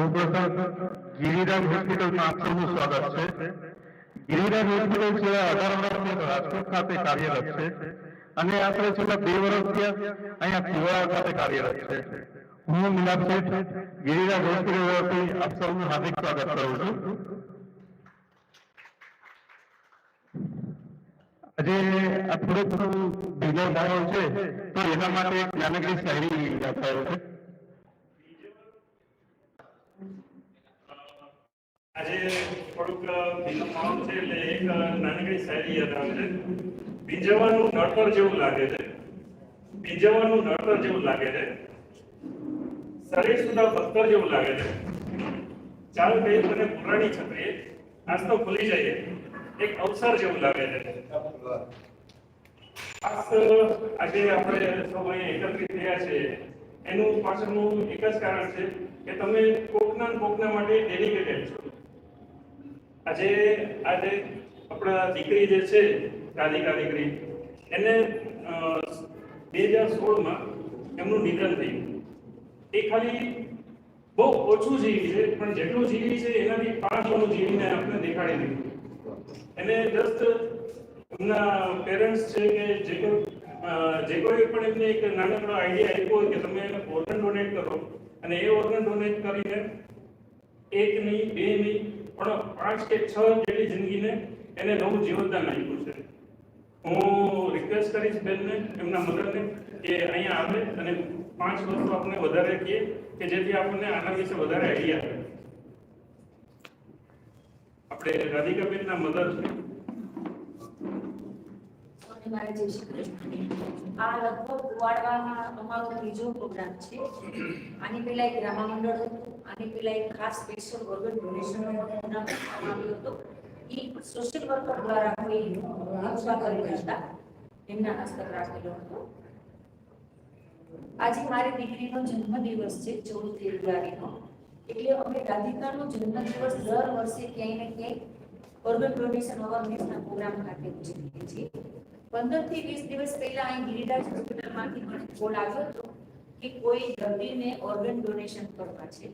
સૌપ્રથમ ગિરિરાજ હોસ્પિટલમાં આપ સૌનું સ્વાગત છે. ગિરિરાજ હોસ્પિટલ છેલ્લા 18 વર્ષથી રાજકોટ ખાતે કાર્યરત છે અને આશરે છેલ્લા 2 વર્ષથી અહીંયા કુવાડા ખાતે કાર્યરત છે. હું મિલાપ શેઠ ગિરિરાજ હોસ્પિટલ વતી આપ સૌનું હાર્દિક સ્વાગત કરું છું. આજે આ થોડું ભેગો માહોલ છે તો એના માટે એક નાનકડી શાયરી લખાયો છે. આજે થોડુંક ભીનો માહોલ છે એટલે એક નાનકડી શાયરી યાદ આવે છે. બીજવાનું નડતર જેવું લાગે છે, બીજવાનું નડતર જેવું લાગે છે, શરીર સુધા પથ્થર જેવું લાગે છે. ચાલ કઈ મને પુરાણી છત્રી આજ તો ખુલી જાય એક અવસર જેવું લાગે છે. આજે આપણે સૌ અહીંયા એકત્રિત થયા છે એનું પાછળનું એક જ કારણ છે કે તમે કોકના માટે ડેડિકેટેડ છો. આજે આપણા દીકરી જે છે રાધિકા દીકરી એને 2016માં એમનું નિધન થયું. એ ખાલી બહુ ઓછું જીવી છે પણ જેટલું જીવી છે એનાથી 5 ગણું જીવીને આપણે દેખાડી દીધું. એને જસ્ટ એમના પેરેન્ટ્સ છે કે જે કોઈ પણ એમને એક નાનકડો આઈડિયા આપ્યો હોય કે તમે ઓર્ગન ડોનેટ કરો અને એ ઓર્ગન ડોનેટ કરીને 1 નહીં 2 નહીં પણ 5 કે 6 જેટલી જિંદગીને એને નવું જીવનદાન આપ્યું છે. હું રિક્વેસ્ટ કરીશ બેનને એમના મદરને કે અહીંયા આવે અને 5 વસ્તુ આપણે વધારે કહીએ કે જેથી આપણને આના વિશે વધારે આઈડિયા આવે. આપણે રાધિકાબેનના મદર છે. આ લગભગ કુવાડવામાં અમારો ત્રીજો પ્રોગ્રામ છે. આની પહેલા એક રામા મંડળ હતું, આની પહેલા એક ખાસ સ્પેશિયલ ઓર્ગન ડોનેશનનો પ્રોગ્રામ આવ્યો હતો. એ સોશિયલ વર્કર દ્વારા કોઈ વ્યવસ્થા કરેલા હતા, એમના હસ્તક રાખેલો હતો. આજે મારી દીકરીનો જન્મદિવસ છે 14 ફેબ્રુઆરીનો, એટલે અમે રાધિકાનો જન્મદિવસ દર વર્ષે ક્યાંય ને ક્યાંય ઓર્ગન ડોનેશન અવેરનેસના પ્રોગ્રામ ખાતે ઉજવીએ છીએ. 15 થી 20 દિવસ પહેલા અહીં ગિરિરાજ હોસ્પિટલમાંથી મને કોલ આવ્યો હતો કે કોઈ દર્દીને ઓર્ગન ડોનેશન કરવા છે.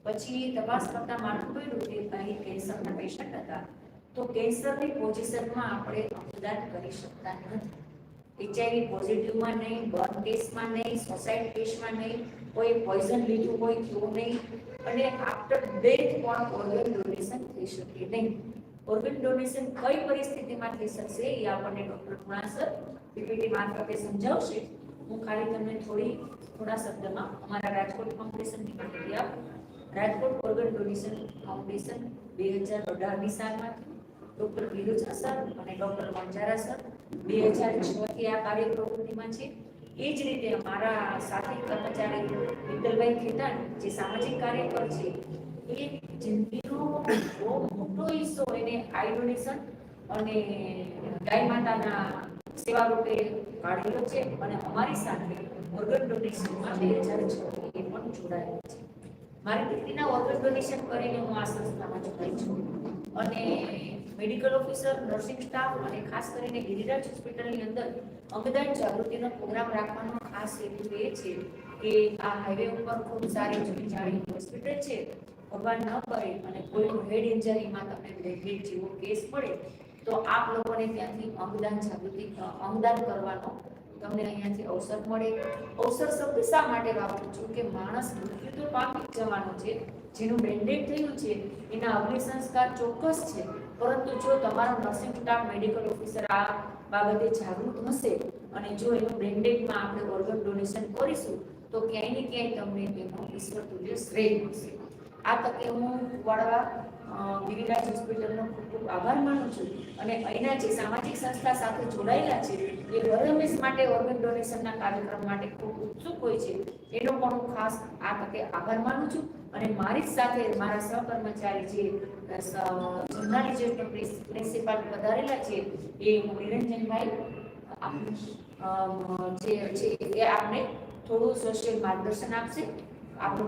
પછી તપાસ કરતા માલુમ પડ્યું કે અહીં કેન્સરના પેશન્ટ હતા, તો કેન્સરની પોઝિશનમાં આપણે અંગદાન કરી શકતા નથી. HIV પોઝિટિવમાં નહીં, બર્ન ટેસ્ટમાં નહીં, સોસાઇડ ટેસ્ટમાં નહીં, કોઈ પોઈઝન લીધું હોય તો નહીં, અને આફ્ટર ડેથ પણ ઓર્ગન ડોનેશન થઈ શકે નહીં. ઓર્ગન ડોનેશન કઈ પરિસ્થિતિમાં થઈ શકશે એ આપણને ડોક્ટર કુણાલ સર પીપીટી મારફતે સમજાવશે. હું ખાલી તમને થોડા શબ્દમાં અમારા રાજકોટ ફાઉન્ડેશનની માહિતી આપું. રાજકોટ ઓર્ગન ડોનેશન ફાઉન્ડેશન 2018ની સાલમાંથી ડોક્ટર વિરુજા સર અને ડોક્ટર મંજારા સર 2006થી આ કાર્ય પ્રવૃત્તિમાં છે. એ જ રીતે અમારા સાથી કર્મચારી વિઠ્ઠલભાઈ ખેતાણ જે સામાજિક કાર્યકર છે, એ જિંદગીનો બહુ મોટો હિસ્સો એને આઈ ડોનેશન અને ગાય માતાના સેવા રૂપે કાઢેલો છે અને અમારી સાથે ઓર્ગન ડોનેશનમાં 2006 એ પણ જોડાયેલો છે. મારી દીકરીના ઓર્ગન ડોનેશન કરીને હું આ સંસ્થામાં જોડાઈ છું અને મેડિકલ ઓફિસર, નર્સિંગ સ્ટાફ અને ખાસ કરીને ગિરિરાજ હોસ્પિટલની અંદર અંગદાન જાગૃતિનો પ્રોગ્રામ રાખવાનો ખાસ હેતુ એ છે કે આ હાઈવે ઉપર ખૂબ સારી જૂની જાણી હોસ્પિટલ છે. ભગવાન ન કરે અને કોઈનું હેડ ઇન્જરીમાં તમને બ્રેક જેવો કેસ પડે તો આપ લોકોને ત્યાંથી અંગદાન કરવાનો તમને અહીંયાથી અવસર મળે. અવસર શબ્દ શા માટે વાપરું છું કે માણસ મૃત્યુ તો પામી જવાનો છે, જેનું બેન્ડેડ થયું છે એના અગ્નિ સંસ્કાર ચોક્કસ છે, પરંતુ જો તમારો નર્સિંગ સ્ટાફ, મેડિકલ ઓફિસર આ બાબતે જાગૃત હશે અને જો એનું બેન્ડેડમાં આપણે ઓર્ગન ડોનેશન કરીશું તો ક્યાંય ને ક્યાંય તમને તેનો ઈશ્વર તુલ્ય શ્રેય મળશે. આ તકે હું કુવાડા ગિરિરાજ હોસ્પિટલનો ખૂબ ખૂબ આભાર માનું છું અને અહીંના જે સામાજિક સંસ્થા સાથે જોડાયેલા છે એ હરહંમેશ માટે ઓર્ગન ડોનેશનના કાર્યક્રમ માટે ખૂબ ઉત્સુક હોય છે, એનો પણ હું ખાસ આ તકે આભાર માનું છું. અને મારી જ સાથે મારા સહકર્મચારી જે જર્નાલિઝમના પ્રિન્સિપાલ પધારેલા છે એ નિરંજનભાઈ જે છે એ આપણે થોડું સોશિયલ માર્ગદર્શન આપશે. આપણો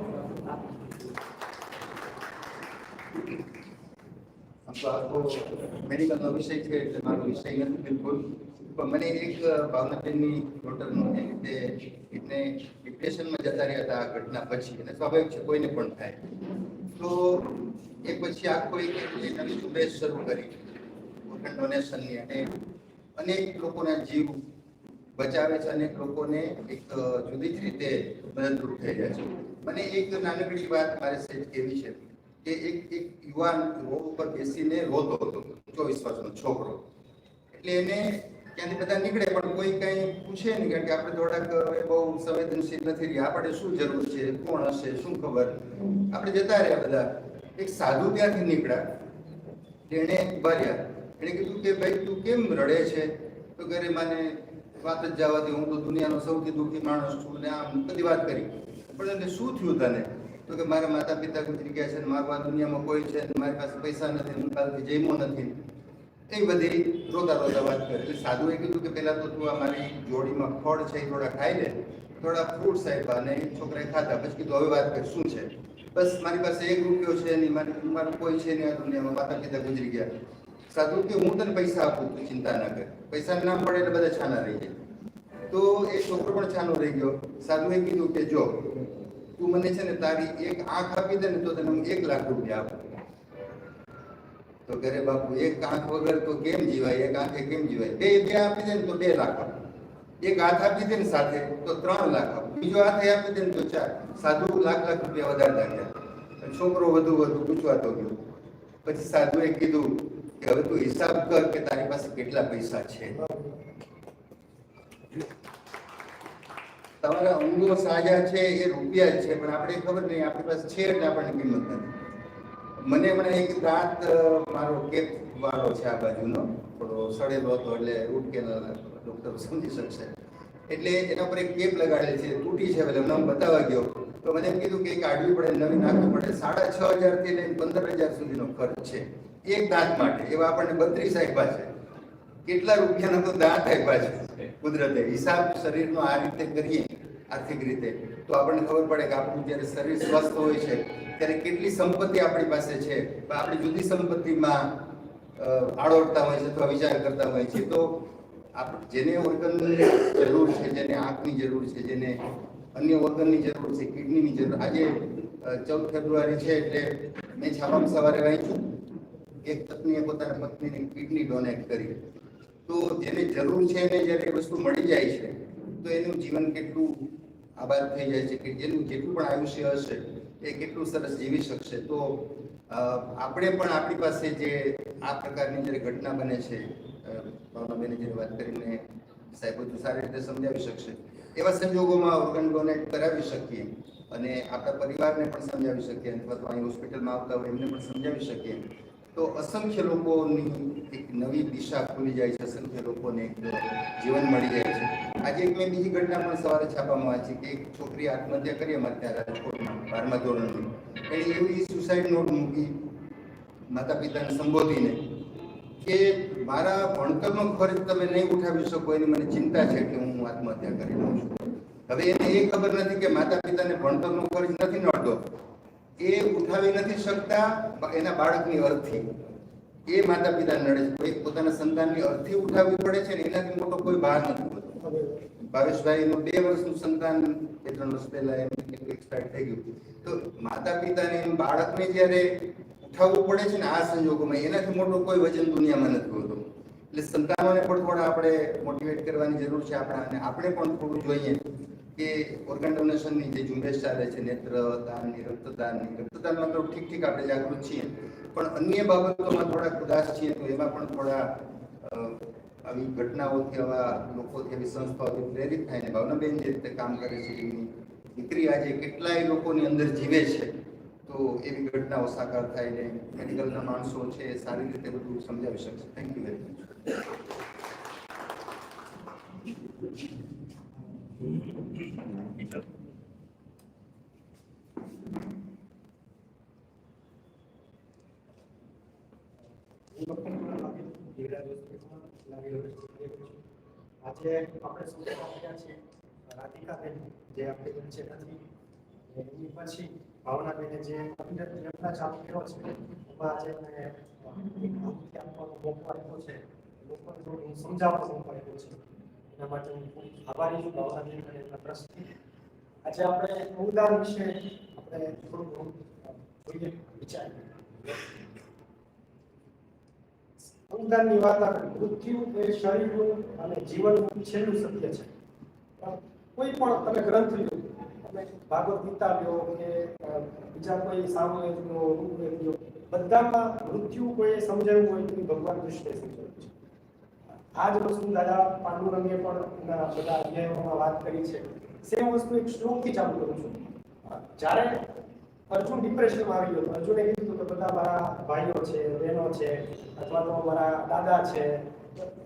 आपको मेडिकल નો વિષય છે એટલે મારો વિષય નથી બિલકુલ, પણ મને એક ભાવનાબેનની ડોટરનો છે કે એને ડિપ્રેશનમાં જતા રહ્યા હતા આ ઘટના પછી, અને સ્વાભાવિક છે કોઈને પણ થાય. તો એ પછી આખો એક નવી ઝુંબેશ શરૂ કરી ઓર્ગન ડોનેશનની, અને અનેક લોકોના જીવ બચાવે છે, અનેક લોકોને એક જુદી જ રીતે મદદરૂપ થઈ રહ્યા છે. મને એક નાનકડી વાત મારે સહેજ કહેવી છે કે એક યુવાન રોડ ઉપર બેસીને રોતો હતો, 24 વર્ષનો છોકરો. એટલે એને ત્યાંથી બધા નીકળે પણ કોઈ કંઈ પૂછે નહીં, કારણ કે આપણે થોડાક બહુ સંવેદનશીલ નથી રહ્યા, આપણે શું જરૂર છે, કોણ હશે, શું ખબર, આપણે જતા રહ્યા બધા. એક સાધુ ત્યાંથી નીકળ્યા, એને ઉભા રહ્યા, એને કીધું કે ભાઈ તું કેમ રડે છે? તો ઘરે મને વાત જ જવા દે, હું તો દુનિયાનો સૌથી દુઃખી માણસ છું, ને આમ બધી વાત કરી. પણ એને શું થયું તને? તો કે મારા માતા પિતા ગુજરી ગયા છે, મારું આ દુનિયામાં કોઈ છે, મારી પાસે પૈસા નથી, હું કાલથી જમ્યો નથી, એ બધી રોતા રોતા વાત કરે. એટલે સાધુએ કીધું કે પહેલા તો તું આ મારી જોડીમાં ફળ છે એ થોડા ખાઈ લે, થોડા ફ્રૂટ્સ આપ્યા અને છોકરાએ ખાધા. પછી કીધું હવે વાત કર, શું છે? બસ મારી પાસે 1 રૂપિયો છે નહીં, મારું કોઈ છે નહીં આ દુનિયામાં, માતા પિતા ગુજરી ગયા. સાધુ કે હું તને પૈસા આપું, તું ચિંતા ના કર. પૈસા ના પડે એટલે બધા છાના રહી જાય. તો એ છોકરો પણ છાનો રહી ગયો. સાધુએ કીધું કે જો તું મને છે ને તારી એક આંખ આપી દે ને તો તને હું 1 લાખ રૂપિયા આપું. તો ઘરે બાપુ 1 આંખ વગર તો કેમ જીવાય, 1 આંખે કેમ જીવાય? બે આપી દે ને તો 2 લાખ આપું, 1 હાથ આપી દે ને સાથે તો 3 લાખ આપું, બીજો હાથે આપી દે ને તો 4. સાધુ લાખ રૂપિયા વધારતા ગયા. છોકરો વધુ પૂછવાતો ગયો. પછી સાધુએ કીધું કે હવે તું હિસાબ કર કે તારી પાસે કેટલા પૈસા છે. તમારા અંગો સાજા છે એ રૂપિયા જ છે, પણ આપણે ખબર નહીં આપણી પાસે છે એટલે આપણને કિંમત નથી. મને હમણાં એક દાંત મારો કેપ વાળો છે આ બાજુનો, થોડો સડેલો હતો, એટલે રૂટ કેનાલ ડોક્ટર સમજી શકશે. એટલે એના પર એક કેપ લગાડેલ છે, તૂટી છે, એટલે મને બતાવવા ગયો તો મને એમ કીધું કે કાઢવી પડે, નવી નાખવી પડે. 6,500 થી લઈને 15,000 સુધીનો ખર્ચ છે એક દાંત માટે. એવા આપણને 32 આપ્યા છે, કેટલા રૂપિયાનો તો દાંત આપ્યા છે કુદરતે. હિસાબ શરીરનો આ રીતે કરીએ આર્થિક રીતે તો આપણને ખબર પડે કે આપણું જ્યારે શરીર સ્વસ્થ હોય છે ત્યારે કેટલી સંપત્તિ આપણી પાસે છે. આપણી જુદી સંપત્તિમાં આળોટતા હોય છે અથવા વિચાર કરતા હોય છે. તો જેને ઓર્ગનની જરૂર છે, જેને આંખની જરૂર છે, જેને અન્ય ઓર્ગનની જરૂર છે, કિડનીની જરૂર. આજે 14 ફેબ્રુઆરી છે એટલે મેં છાપામાં સવારે વાંચ્યું એક પત્નીએ પોતાના પત્નીની કિડની ડોનેટ કરી. તો જેને જરૂર છે એને જ્યારે એ વસ્તુ મળી જાય છે તો એનું જીવન કેટલું આબાદ થઈ જાય છે, કે જેનું જેટલું પણ આયુષ્ય હશે એ કેટલું સરસ જીવી શકશે. તો આપણે પણ આપણી પાસે જે આ પ્રકારની જ્યારે ઘટના બને છે, ભાવનાબેને જે વાત કરીને સાહેબ બધું સારી રીતે સમજાવી શકશે, એવા સંજોગોમાં ઓર્ગન ડોનેટ કરાવી શકીએ અને આપણા પરિવારને પણ સમજાવી શકીએ, અથવા તો અહીં હોસ્પિટલમાં આવતા હોય એમને પણ સમજાવી શકીએ, તો અસંખ્ય લોકોની એક નવી દિશા ખુલી જાય છે, અસંખ્ય લોકોને એક જીવન મળી જાય છે. આજે એક મેં બીજી ઘટના પણ સવારે છાપામાં વાંચી કે એક છોકરી આત્મહત્યા કરી અમારે ત્યાં રાજકોટમાં 12મા ધોરણની. એણે એવી સુસાઇડ નોટ મૂકી માતા પિતાને સંબોધીને કે મારા ભણતરનો ખર્ચ તમે નહીં ઉઠાવી શકો એની મને ચિંતા છે કે હું આત્મહત્યા કરી લઉં છું. હવે એને એ ખબર નથી કે માતા પિતાને ભણતરનો ખર્ચ નથી નડતો, એ ઉઠાવી નથી શકતા એના બાળકની અર્થી. એ માતા પિતા નડે છે. એક પોતાના સંતાનની અર્થી ઉઠાવવી પડે છે ને એનાથી મોટો કોઈ ભાર નથી હોતો. ભાવેશભાઈનું 2 વર્ષનું સંતાન 2-3 વર્ષ પહેલા એમ એક્સપાયર થઈ ગયું. તો માતા પિતાને બાળકને જ્યારે ઉઠાવવું પડે છે ને આ સંજોગોમાં, એનાથી મોટો કોઈ વજન દુનિયામાં નથી હોતો. એટલે સંતાનોને પણ થોડા આપણે મોટિવેટ કરવાની જરૂર છે આપણા, અને આપણે પણ થોડું જોઈએ કે ઓર્ગન ડોનેશનની જે ઝુંબેશ ચાલે છે, નેત્રદાનની, રક્તદાનમાં તો ઠીક આપણે જાગૃત છીએ, પણ અન્ય બાબતોમાં થોડા ઉદાસ છીએ. તો એમાં પણ થોડા આવી ઘટનાઓથી, આવા લોકોથી, આવી સંસ્થાઓથી પ્રેરિત થાય. ભાવનાબેન જે રીતે કામ કરે છે, એની દીકરી આજે કેટલાય લોકોની અંદર જીવે છે, તો એવી ઘટનાઓ સાકાર થાય ને મેડિકલના માણસો છે એ સારી રીતે બધું સમજાવી શકશે. થેન્ક યુ વેરી આજે આપણે સમજાવ્યા છે રાધિકાબેન જે આપણી વચ્ચે નથી, એની પછી ભાવનાબેને જે પ્રયત્ન ચાલુ કર્યો છે એમાં આજે મને એક માહિતી આપવાનો મોકો આપ્યો છે, લોકોને થોડું સમજાવવાનો મોકો આપ્યો છે. એના માટે હું ખૂબ આભારી છું ભાવનાબેન અને એમના ટ્રસ્ટથી. આજે આપણે અનુદાન વિશે આપણે થોડું જોઈએ વિચારીએ. અંગદાનની વાત આપણે મૃત્યુ એ શરીરનું અને જીવનનું છેલ્લું સત્ય છે. કોઈ પણ તમે ગ્રંથ લો, તમે ભાગવત ગીતા લો કે બીજા કોઈ સામવેદ લો, ઋગ્વેદ લો, બધામાં મૃત્યુ કોઈ સમજાવ્યું હોય તો ભગવાન કૃષ્ણે સમજાવ્યું છે. આ જ વસ્તુ દાદા પાંડુરંગે પણ એના બધા અધ્યાયોમાં વાત કરી છે. સેમ વસ્તુ એક શ્લોકથી ચાલુ કરું છું. જ્યારે અર્જુન ડિપ્રેશનમાં આવી ગયો, અર્જુને કીધું કે બધા મારા ભાઈઓ છે, બહેનો છે, અથવા તો મારા દાદા છે,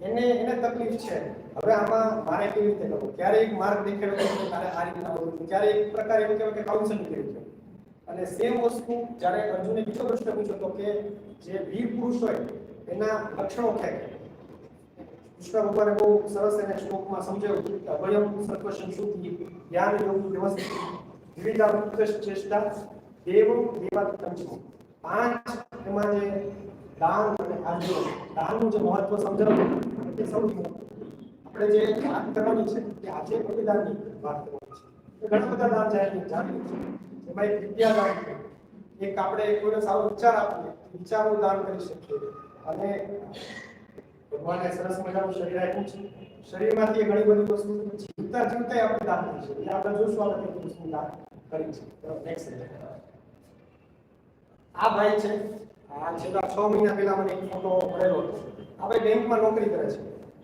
એને તકલીફ છે, હવે આમાં મારે કેવી રીતે કરવું? ક્યારે એક માર્ગ દેખાડ્યો કે તારે આ રીતના કરવું, ક્યારે એક પ્રકારે એવું કહેવાય કે કાઉન્સેલિંગ કર્યું. અને સેમ વસ્તુ જ્યારે અર્જુને બીજો પ્રશ્ન પૂછ્યો તો કે જે વીર પુરુષ હોય એના લક્ષણો ક્યાં કૃષ્ણ ભગવાને બહુ સરસ એને શ્લોકમાં સમજાવ્યું કે અભયમ સર્વશન શુદ્ધિ જ્ઞાન યોગ વ્યવસ્થિત વિવિધા મુક્ત ચેષ્ટા દેવ દેવાત્મક. પાંચ એમાં જે દાન અને આજીવન, દાનનું જે મહત્વ સમજાવ્યું તે સૌથી મોટું. આપણે જે વાત કરવાની છે કે આજે બલિદાનની વાત કરવાની છે. ઘણા બધા દાન જાણીએ છીએ. એમાં એક વિદ્યાદાન છે, એક આપણે કોઈને સારો વિચાર આપીએ, વિચારનું દાન કરી શકીએ. અને ભગવાને સરસ મજાનું શરીર આપ્યું છે. શરીરમાંથી ઘણી બધી વસ્તુ જીવતા જીવતા આપણે દાન કરી શકીએ. એટલે આપણે જોશું આપણે કેટલી વસ્તુ દાન કરી છે. નેક્સ્ટ આ ભાઈ છે, આ છેલ્લા 6 મહિના પહેલા મને એક ફોટો મળેલો હતો. આ ભાઈ બેંકમાં નોકરી કરે છે.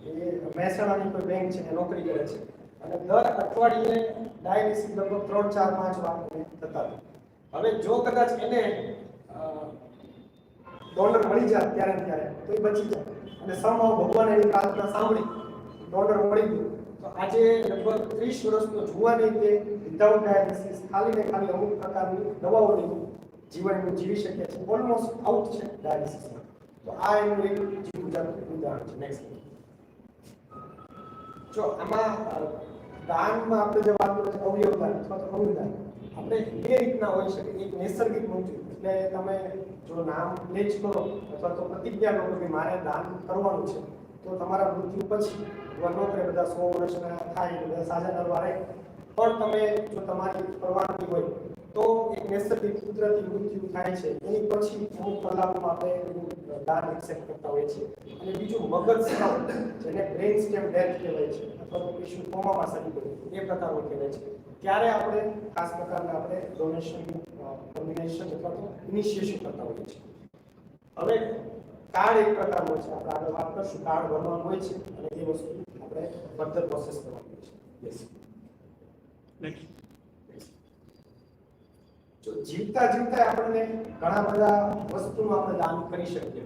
એ મહેસાણાની કોઈ બેંક છે, એ નોકરી કરે છે. અને દર અઠવાડિયે ડાયાલિસિસ લગભગ 3, 4, 5 વાર થતા હતા. હવે જો કદાચ એને ડોનર મળી જાય ત્યારે તો એ બચી જાય. અને સમભાવ ભગવાન એની પ્રાર્થના સાંભળી ડોનર મળી ગયું તો આજે લગભગ 30 વર્ષનો જુવાની તે વિધાઉટ ડાયાલિસિસ ખાલી ને ખાલી અમુક પ્રકારની દવાઓ લઈ જીવન જીવી શકે છે. ઓલમોસ્ટ આઉટ છે ડાયાલિસિસમાં. તો આ એનું એક જીવ ઉદાહરણ છે. નેક્સ્ટ જો આમાં દાનમાં આપણે જે વાત કરીએ અવયવદાન અથવા તો અંગદાન, આપણે બે રીતના હોઈ શકે. એક નૈસર્ગિક મૃત્યુ, એટલે તમે જો નામ પ્લેજ કરો અથવા તો પ્રતિજ્ઞા કરો કે મારે દાન કરવાનું છે, તો તમારા મૃત્યુ પછી વનોત્રે બધા 100 વર્ષના થાય, બધા સાજા કરવા રહે, પણ તમે જો તમારી પરવાનગી હોય તો એક નૈસર્ગિક કુદરતી મૃત્યુ થાય છે. એની પછી અમુક કલાકોમાં આપણે દાન એક્સેપ્ટ કરતા હોઈએ છીએ. અને બીજું મગજ સ્ત્રાવ, જેને બ્રેઇન સ્ટેમ ડેથ કહેવાય છે, અથવા તો પેશન્ટ કોમામાં સરી પડે એ પ્રકારનો કહેવાય છે. ત્યારે આપણે ખાસ પ્રકારના આપણે ડોનેશન કોમ્બિનેશન અથવા તો ઇનિશિએશન કરતા હોઈએ છીએ. હવે કાર્ડ એક પ્રકારનો છે, આપણે આગળ વાત કરશું. કાર્ડ ભરવાનું હોય છે અને એ વસ્તુ આપણે ફર્ધર પ્રોસેસ કરવાની હોય છે. યસ નેક્સ્ટ જો જીવતા જીવતા આપણને ઘણા બધા વસ્તુનું આપણે દાન કરી શકીએ.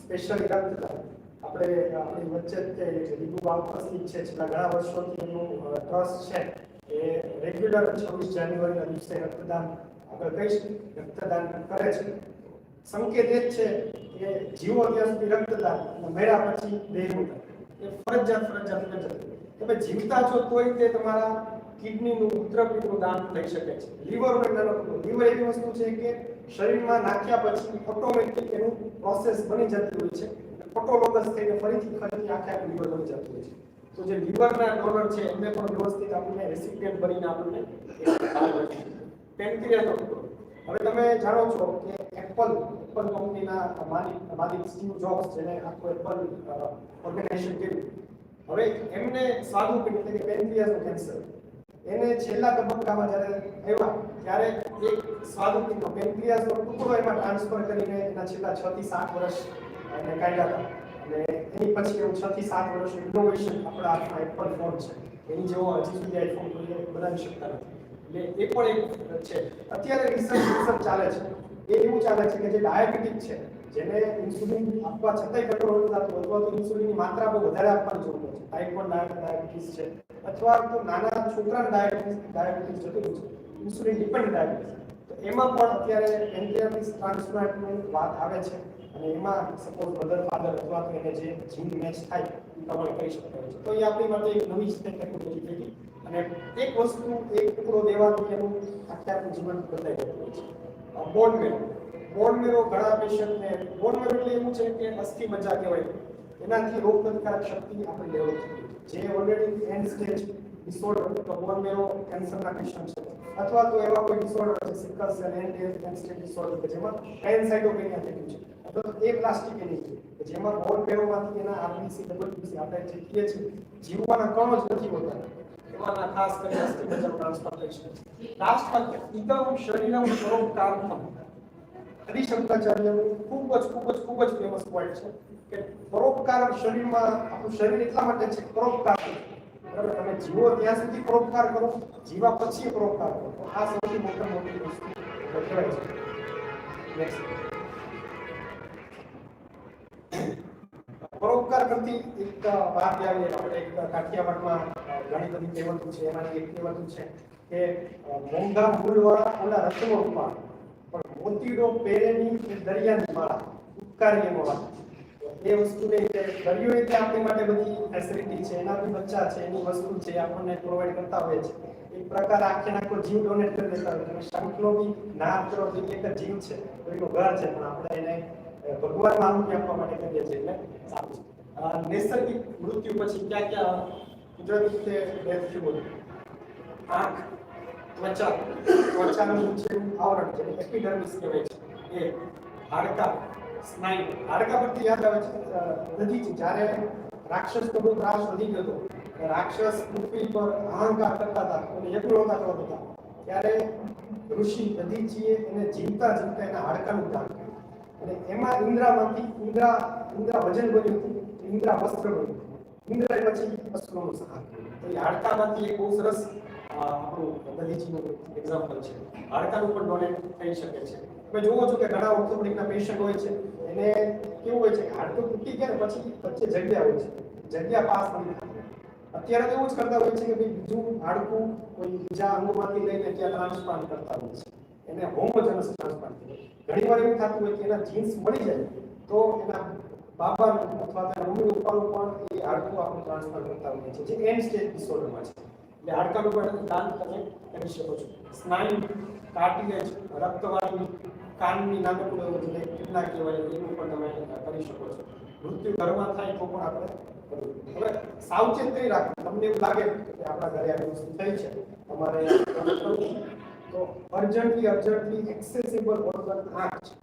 સ્પેશિયલી રક્તદાન. આપણી વચ્ચે તે રીબુ ઉપસ્થિત છે, છેલ્લા ઘણા વર્ષોથી એનું ટ્રસ્ટ છે. એ રેગ્યુલર 26 જાન્યુઆરીના દિવસે રક્તદાન આગળ કહીશ રક્તદાન કરે છે. સંકેત એ છે કે જીવો ત્યાં સુધી રક્તદાન અને મર્યા પછી દેહનું એ ફરજિયાત. તમે જીવતા છો તોય તે તમારા કિડનીનું મૂત્રપિંડનું દાન થઈ શકે છે. લીવર એવી વસ્તુ છે કે શરીરમાં નાખ્યા પછી ઓટોમેટિક એનું પ્રોસેસ બની જતી હોય છે. ઓટોલોગસ થઈને ફરીથી આખા લીવર બની જતું હોય છે. તો જે લીવરના ડોનર છે એમને પણ વ્યવસ્થિત આપણને રેસિપિયન્ટ બનીને આપણને પેન્ક્રિયાસ. હવે તમે જાણો છો કે એપલ કંપનીના માલિક સ્ટીવ જોબ્સ, જેને આખો એપલ ઓર્ગેનાઇઝેશન કર્યું, હવે એમને સ્વાદુપિંડ એટલે કે પેન્ક્રિયાસનું કેન્સર એને છેલ્લા તબક્કામાં જ્યારે આવ્યા ત્યારે એક સ્વાદુપિંડનો પેન્ક્રિયાસનો ટુકડો એમાં ટ્રાન્સફર કરીને એના છેલ્લા 6 થી 7 વર્ષ એને કાઢ્યા હતા. અને એની પછી એવું 6 થી 7 વર્ષનું ઇનોવેશન આપણા હાથમાં એપલ ફોન છે. એની જેવો હજી સુધી આઈફોન કોઈ બનાવી શકતા નથી. એટલે એ પણ એક છે. અત્યારે રિસર્ચ ચાલે છે. એ એવું ચાલે છે કે જે ડાયાબિટીક છે, જેને ઇન્સ્યુલિન આપવા છતાંય કંટ્રોલ નથી થતું, અથવા તો ઇન્સ્યુલિનની માત્રા બહુ વધારે આપવાની જરૂર છે, ટાઈપ 1 ડાયાબિટીસ છે, અથવા તો નાના છોકરાને ડાયાબિટીસ જતું છે, ઇન્સ્યુલિન ડિપેન્ડન્ટ ડાયાબિટીસ, તો એમાં પણ અત્યારે પેન્ક્રિયાટિક ટ્રાન્સપ્લાન્ટની વાત આવે છે. અને એમાં સપોઝ મધર ફાધર અથવા તો એને જે જીન મેચ થાય એ પ્રમાણે કરી શકતા હોય છે. તો એ આપણી માટે એક નવી ટેકનોલોજી થઈ ગઈ. અને એક વસ્તુ એક ટુકડો દેવાથી એનું આખું જીવન બદલાઈ જતું હોય છે. બોન મેરો ઘણા પેશન્ટને બોન મેરો એટલે એવું છે કે અસ્થિ મજ્જા કહેવાય, એનાથી રોગ પ્રતિકારક શક્તિ આપણે ડેવલપ થઈ જે ઓલરેડી એન્ડ સ્ટેજ ડિસઓર્ડર તો બોન મેરો કેન્સરના પેશન્ટ છે અથવા તો એવા કોઈ ડિસઓર્ડર છે sickle cell and stage disorder કે જેમાં પેનસાઇટોપેનિયા થઈ ગયું છે અથવા તો એ પ્લાસ્ટિક એની કે જેમાં બોન મેરોમાંથી એના આરબીસી ડબલ્યુબીસી આપણે જે કહીએ છીએ જીવવાના કણો જ નથી હોતા એમાંના ખાસ કરીને અસ્થિમજ્જા ટ્રાન્સપ્લાન્ટેશન લાસ્ટમાં ઇદમ શરીરમ પરોપકારમ હરિશંકરાચાર્યનું ખૂબ જ ફેમસ પોઈન્ટ છે કે પરોપકાર શરીરમાં આપણું શરીર એટલા માટે છે પરોપકાર બરાબર તમે જીવો ત્યાં સુધી પરોપકાર કરો જીવા પછી પરોપકાર કરો તો આ સૌથી મોટી વસ્તુ કહેવાય છે નેક્સ્ટ પરોપકાર કરતી એક વાત આવી આપણે એક કાઠિયાવાડમાં ઘણી બધી કહેવતો છે એમાંથી એક કહેવત છે કે મોંઘા મૂળવાળા ઓલા રત્નો રૂપા પણ મોતીડો પેરેની દરિયાની માળા ઉપકારી એનો વાત એ વસ્તુને દરિયો એટલે આપણી માટે બધી ફેસિલિટી છે એના બી બચ્ચા છે એની વસ્તુ છે આપણને પ્રોવાઈડ કરતા હોય છે એક પ્રકાર આખે આખો જીવ ડોનેટ કરી દેતા હોય તમે શંખનો બી ના કરો તો એક જ જીવ છે તો એનું ઘર છે પણ આપણે એને ભગવાન આહુતિ આપવા માટે કરીએ છીએ એટલે સારું છે નૈસર્ગિક મૃત્યુ પછી ક્યાં કુદરતી રીતે ડેથ થયું આંખ ત્વચાનું નીચેનું આવરણ જેને એપિડર્મિસ કહેવાય છે એ હાડકા સ્નાયુ હાડકા પરથી યાદ આવે છે દધીચી જ્યારે રાક્ષસનો બહુ ત્રાસ વધી ગયો હતો રાક્ષસ પૃથ્વી પર અહંકાર કરતા હતા અને યજ્ઞોતા કરતા હતા ત્યારે ઋષિ દધીચીએ એને જીવતા એના હાડકાનું દાન કર્યું અને એમાં ઇન્દ્રા વજન બન્યું હતું ઇન્દ્રા વસ્ત્ર બન્યું ઇન્દ્રએ પછી અસ્ત્રોનો સહાર તો એ હાડકામાંથી એક બહુ સરસ આપણું દધીચીનું એક્ઝામ્પલ છે હાડકાનું પણ ડોનેટ થઈ શકે છે તમે જોવો છો કે ઘણા ઓર્થોપેડિકના પેશન્ટ હોય છે એને કેવું હોય છે કે હાડકું તૂટી ગયા ને પછી વચ્ચે જગ્યા હોય છે જગ્યા પાસ નથી થતી અત્યારે તો એવું જ કરતા હોય છે કે ભાઈ બીજું હાડકું કોઈ બીજા અંગોમાંથી લઈને ત્યાં ટ્રાન્સપ્લાન્ટ કરતા હોય છે એને હોમોજનસ ટ્રાન્સપ્લાન્ટ કહેવાય ઘણી વાર એવું થતું હોય કે એના જીન્સ મળી જાય તો એના બાબાનું અથવા તેના મમ્મી પપ્પાનું પણ એ હાડકું આપણું ટ્રાન્સપ્લાન્ટ કરતા હોય છે જે એન્ડ સ્ટેજ ડિસઓર્ડરમાં છે એટલે હાડકાનું પણ દાન તમે કરી શકો છો સ્નાયુ કાર્ટિલેજ રક્તવાહિની કાનની નાનકડું એવું જે કિડના કહેવાય એનું પણ તમે કરી શકો છો મૃત્યુ ઘરમાં થાય તો પણ આપણે કરવું હવે સાવચેતી રાખો તમને એવું લાગે કે આપણા ઘરે આવી વસ્તુ થઈ છે અમારે તો અર્જન્ટલી એક્સેસિબલ ઓર્ગન આંખ છે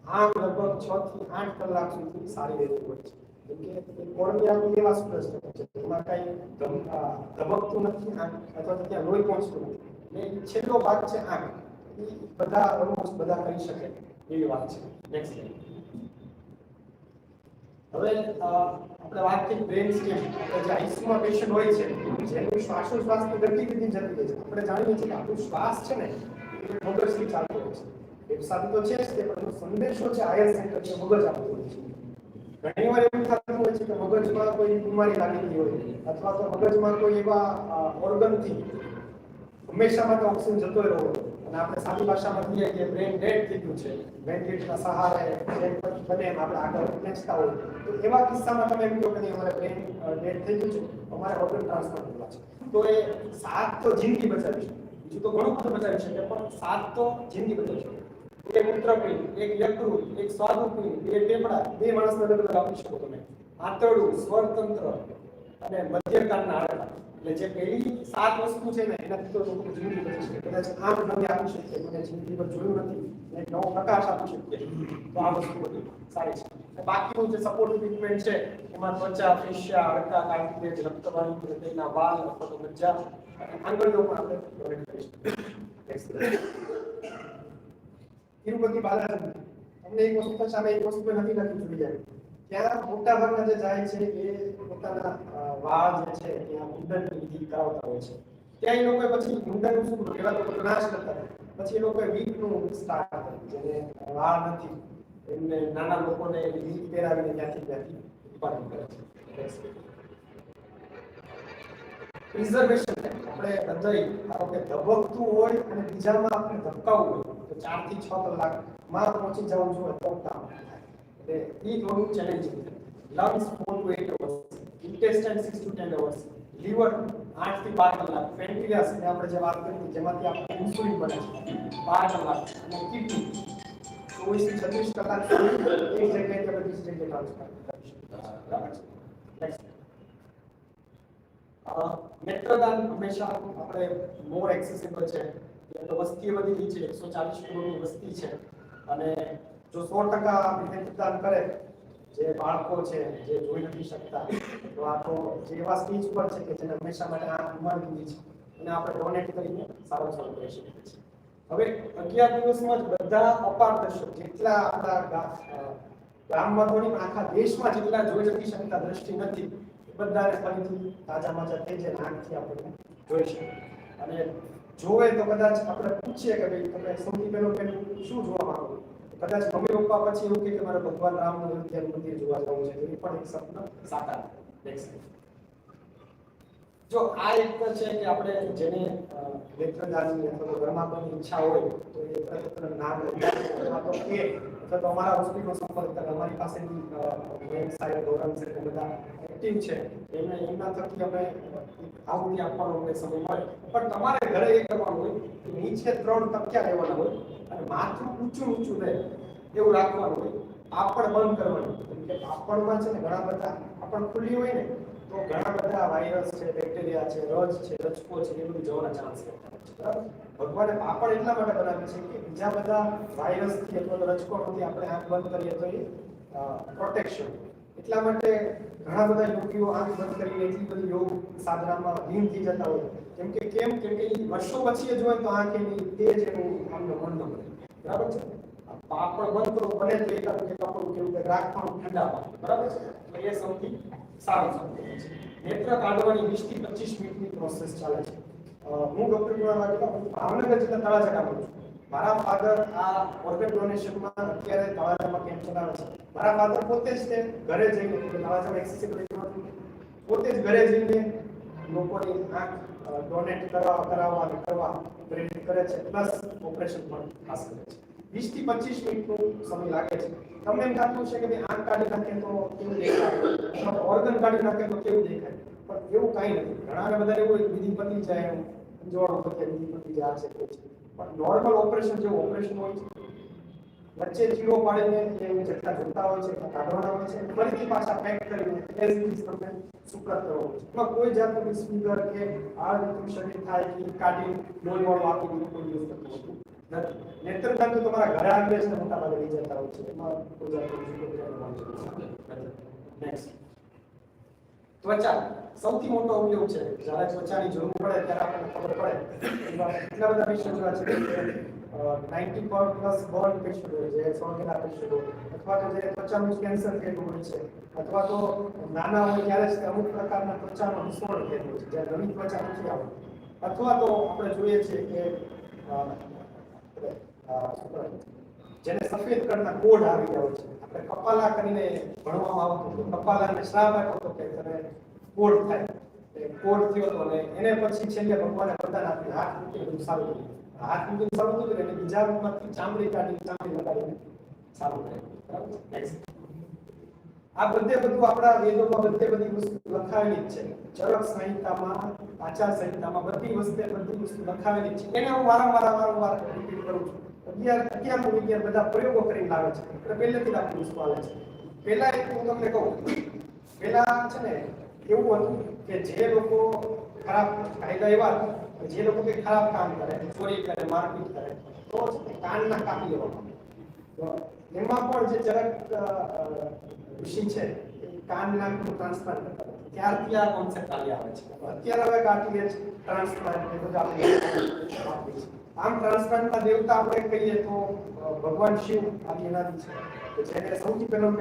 આંખ લગભગ 6 થી 8 કલાક સુધી સારી રહેતી હોય છે કે કોર્નિયાનું એવા સ્ટ્રક્ચર છે એમાં કઈ ધબકતું નથી આંખ અથવા તો ત્યાં લોહી પહોંચતું નથી એટલે છેલ્લો ભાગ છે આંખ એ બધા ઓલમોસ્ટ બધા કરી શકે એવી વાત છે નેક્સ્ટ હવે આપણે વાત કરી બ્રેન સ્કેમ જે આઈસીયુમાં પેશન્ટ હોય છે જેનું શ્વાસોશ્વાસની ગતિ જતી રહે છે આપણે જાણીએ છીએ કે આપણું શ્વાસ છે ને એ મગજથી ચાલતો હોય છે એક સાધુ તો છે જ તે પણ સંદેશો છે હાયર સેન્ટર છે મગજ આપતું હોય છે ઘણી વાર એવું થતું હોય છે કે મગજમાં કોઈ બીમારી લાગેલી હોય અથવા તો મગજમાં કોઈ એવા ઓર્ગનથી હંમેશા માટે ઓક્સિજન જતો રહ્યો અને આપણે સાદી ભાષામાં કહીએ કે બ્રેન ડેડ થઈ ગયું છે વેન્ટિલેટરના સહારે બ્રેન પછી બને એમ આપણે આગળ ખેંચતા હોય તો એવા કિસ્સામાં તમે એમ કહો કે અમારે બ્રેન ડેડ થઈ ગયું છે અમારે ઓર્ગન ટ્રાન્સપ્લાન્ટ કરવા છે તો એ 7 તો જિંદગી બચાવી શકે બીજું તો ઘણું બધું બચાવી શકે પણ 7 તો જિંદગી બચાવી શકે એક મૂત્રપિંડ એક યકૃત એક સ્વાદુપિંડ બે ફેફડા બે માણસને અલગ અલગ આપી શકો તમે આંતરડું સ્વરતંત્ર અને મધ્યકાનના હાડકાં એટલે જે પહેલી 7 વસ્તુ છે ને એનાથી તો લોકો જિંદગી બચી શકે કદાચ આમ નવી આપી શકીએ મને જિંદગી પર જોયું નથી એક નવો પ્રકાશ આપી શકીએ તો આ વસ્તુ બધી સારી છે બાકીનું જે સપોર્ટ ટ્રીટમેન્ટ છે એમાં ત્વચા ફેશિયા હાડકાં કાર્ટિલેજ રક્તવાહિની હૃદયના વાલ અથવા તો મજ્જા અને આંગળીઓ પણ આપણે ડોનેટ કરી શકીએ તિરુપતિ બાલાજી તમને એક વસ્તુ સામે એક વસ્તુ નથી લખી ચૂકી જાય ત્યાં મોટા ભાગના જે જાય છે એ પોતાના વાળ જે છે ત્યાં મુંડનની વિધિ કરાવતા હોય છે ત્યાં એ લોકો પછી મુંડનનું શું એવા લોકો નાશ કરતા પછી એ લોકો વીકનું સ્ટાર્ટ કરે જેને વાળ નથી એમને નાના લોકોને વીક પહેરાવીને ત્યાંથી ઉપાડન કરે છે પ્રિઝર્વેશન આપણે હૃદય ધારો કે ધબકતું હોય અને બીજામાં આપણે ધબકાવવું હોય તો 4 થી 6 કલાકમાં પહોંચી જવાનું જોઈએ તો કામ થાય એટલે એ થોડું ચેલેન્જિંગ છે lungs 4 to 8 hours intestine 6 to 10 hours liver 8 થી 12 કલાક પેન્ક્રિયાસ ને આપણે જે વાત કરી જેમાંથી આપણે ઇન્સ્યુલિન બને છે 12 કલાક અને કિડની 24 થી 36 કલાક સુધી એક જગ્યાએથી આપણે બીજી જગ્યાએ ટ્રાન્સફર કરી શકીએ બરાબર છે નેક્સ્ટ નેત્રદાન હંમેશા આપણે મોર એક્સેસિબલ છે. તો વસ્તી વધી ગઈ છે, 140 કરોડની વસ્તી છે, અને જો 100% નેત્રદાન કરે જે બાળકો છે જે જોઈ નથી શકતા, તો આ તો જે એવા સ્ટેજ પર છે કે જેને હંમેશા માટે આંખ ગુમાવી દીધી છે, અને આપણે ડોનેટ કરીને સારું કરી શકીએ છીએ. હવે 11 દિવસમાં જ બધા અપારદર્શક જેટલા આપણા ગામમાં તો નહીં, આખા દેશમાં જેટલા જોઈ નથી શકતા, દ્રષ્ટિ નથી, બધાને ફરીથી તાજા માજા થઈ જાય, આંખથી આપણે જોઈ શકીએ. અને જોવે તો કદાચ આપણે પૂછીએ કે ભાઈ તમે સૌથી પહેલું શું જોવા માંગો, કદાચ મમ્મી પપ્પા પછી એવું કે મારે ભગવાન રામનું મંદિર જોવા જવું છે, એ પણ એક સપનું સાકાર દેખાય. જો આ એક છે કે આપણે જેને નેત્રદાનની અથવા ધર્માત્માની ઈચ્છા હોય તો એ પ્રયત્ન નામ અથવા તો કે અથવા તો અમારા હોસ્પિટલનો સંપર્ક કરે, અમારી પાસેની સાહેબ ગૌરવ છે બધા એક્ટિવ છે, એમના થકી અમે આવું આપવાનો અમને સમય મળે. પણ તમારે ઘરે એ કરવાનું હોય કે નીચે 3 તકિયા લેવાના હોય અને માથું ઊંચું રહે એવું રાખવાનું હોય. આપણ બંધ કરવાનું, કેમ કે આપણમાં છે ને ઘણા બધા આપણ ખુલ્લી હોય ને તો ઘણા બધા વાયરસ છે, બેક્ટેરિયા છે, રજ છે, રજકો છે, એ બધું જવાના ચાન્સ રહેતા હોય છે. ભગવાને પાપડ એટલા માટે બનાવી છે કે બીજા બધા વાયરસથી અથવા તો રજકોથી આપણે આંખ બંધ કરીએ તો એ પ્રોટેક્શન. એટલા માટે ઘણા બધા યોગીઓ આંખ બંધ કરીને એટલી બધી યોગ સાધનામાં લીન થઈ જતા હોય. કેમ કે એ વર્ષો પછી જોઈએ તો આંખ એની તેજ એનું આમનો મન ન બને. બરાબર છે. પાપડ બંધ કરો બને તો એક કપડું કેવું કે રાખવાનું ઠંડા પાણી. બરાબર છે. તો એ સૌથી સારું છે. નેત્ર કાઢવાની 20 થી 25 મિનિટની પ્રોસેસ ચાલે છે. હું ડોક્ટર કુમાર વાઘેલા ભાવનગર જિલ્લા તળાજામાં છું. મારા ફાધર આ ઓર્ગન ડોનેશનમાં અત્યારે તળાજામાં કેમ્પ ચલાવે છે. મારા ફાધર પોતે જ તે ઘરે જઈને તળાજામાં એક્સેસિબિલિટી પોતે જ ઘરે જઈને લોકોની આંખ ડોનેટ કરવા પ્રેરિત કરે છે, પ્લસ ઓપરેશન પણ ખાસ કરે છે. 20 થી 25 મિનિટનો સમય લાગે છે. તમને એમ થતું છે કે ભાઈ આંખ કાઢી નાખે તો કેવું દેખાય, ઓર્ગન કાઢી નાખે તો કેવું દેખાય, પણ એવું કાંઈ નથી. ઘણા બધા એવું વિધિ પતી જાય, અંજવાળો પતે વિધિ પતી જાય છે, પણ નોર્મલ ઓપરેશન જેવું ઓપરેશન હોય છે. વચ્ચે ચીરો પાડીને એને જેટલા જોતા હોય છે કાઢવાના હોય છે, ફરીથી પાછા પેક કરીને એઝ ઇટ ઇઝ તમને સુપ્રત કરવો હોય છે. એમાં કોઈ જાતનું ડિસ્ફિગર કે આ રીતનું શરીર થાય કે કાઢી લોહીવાળું આપી દીધું કોઈ યુઝ કરતું હોતું નથી. નેત્રદાન તો તમારા ઘરે આવીને જ મોટા ભાગે લઈ જતા હોય છે, એમાં કોઈ જાતનું નેક્સ્ટ ત્વચા સૌથી મોટો અવયવ છે. જ્યારે ત્વચાની જરૂર પડે ત્યારે આપણને ખબર પડે. એટલા બધા પેશન્ટ જોયા છે કે 90 પ્લસ બર્ન પેશન્ટ હોય છે, સોળગેલા પેશન્ટ હોય, અથવા તો જે ત્વચાનું કેન્સર થયેલું હોય છે, અથવા તો નાના હોય ત્યારે જ અમુક પ્રકારના ત્વચાનો ડિસઓર્ડર થયેલો હોય છે, જ્યારે નવી ત્વચા નથી આવતી, અથવા તો આપણે જોઈએ છીએ કે જેને સફેદ કલરના કોડ આવી ગયા હોય છે. આપણે કપાલા કરીને ભણવામાં આવતું હતું, કપાલાને શ્રાપ આપ્યો હતો કે તમે કોડ થાય, કોડ થયો હતો અને એને પછી છેલ્લે ભગવાને વરદાન આપ્યું હાથ મૂકીને બધું સારું કર્યું. હાથ મૂકીને સારું થયું એટલે બીજા રૂમમાંથી ચામડી કાઢી ચામડી લગાડીને સારું કર્યું. આ બધું આપણા વેદોમાં બધી વસ્તુ લખાવેલી જ છે. ચરક સંહિતામાં, આચાર સંહિતામાં બધી વસ્તુ લખાવેલી છે. એને હું વારંવાર રિપીટ કરું છું. 11 બધા પ્રયોગો કરીને લાવે છે. એટલે પહેલેથી આખી વસ્તુ આવે છે. પહેલા એક હું તમને કહું, પહેલા છે ને એવું હતું કે જે લોકો ખરાબ કાયદા એવા હતા, જે લોકો કંઈ ખરાબ કામ કરે, ચોરી કરે, મારપીટ કરે, તો કાનના કાપી લેવામાં. તો એમાં પણ જે ચરક ઋષિ છે કાનના ટ્રાન્સપ્લાન્ટ કરતા. ત્યારથી આ કોન્સેપ્ટ આવી આવે છે. અત્યારે હવે કાર્ટિલેજ ટ્રાન્સપ્લાન્ટ એ બધું આપણે આમ ટ્રાન્સપ્લાન્ટના દેવતા આપણે કહીએ તો ભગવાન શિવ આદિનાથ છે, જેને સૌથી પહેલા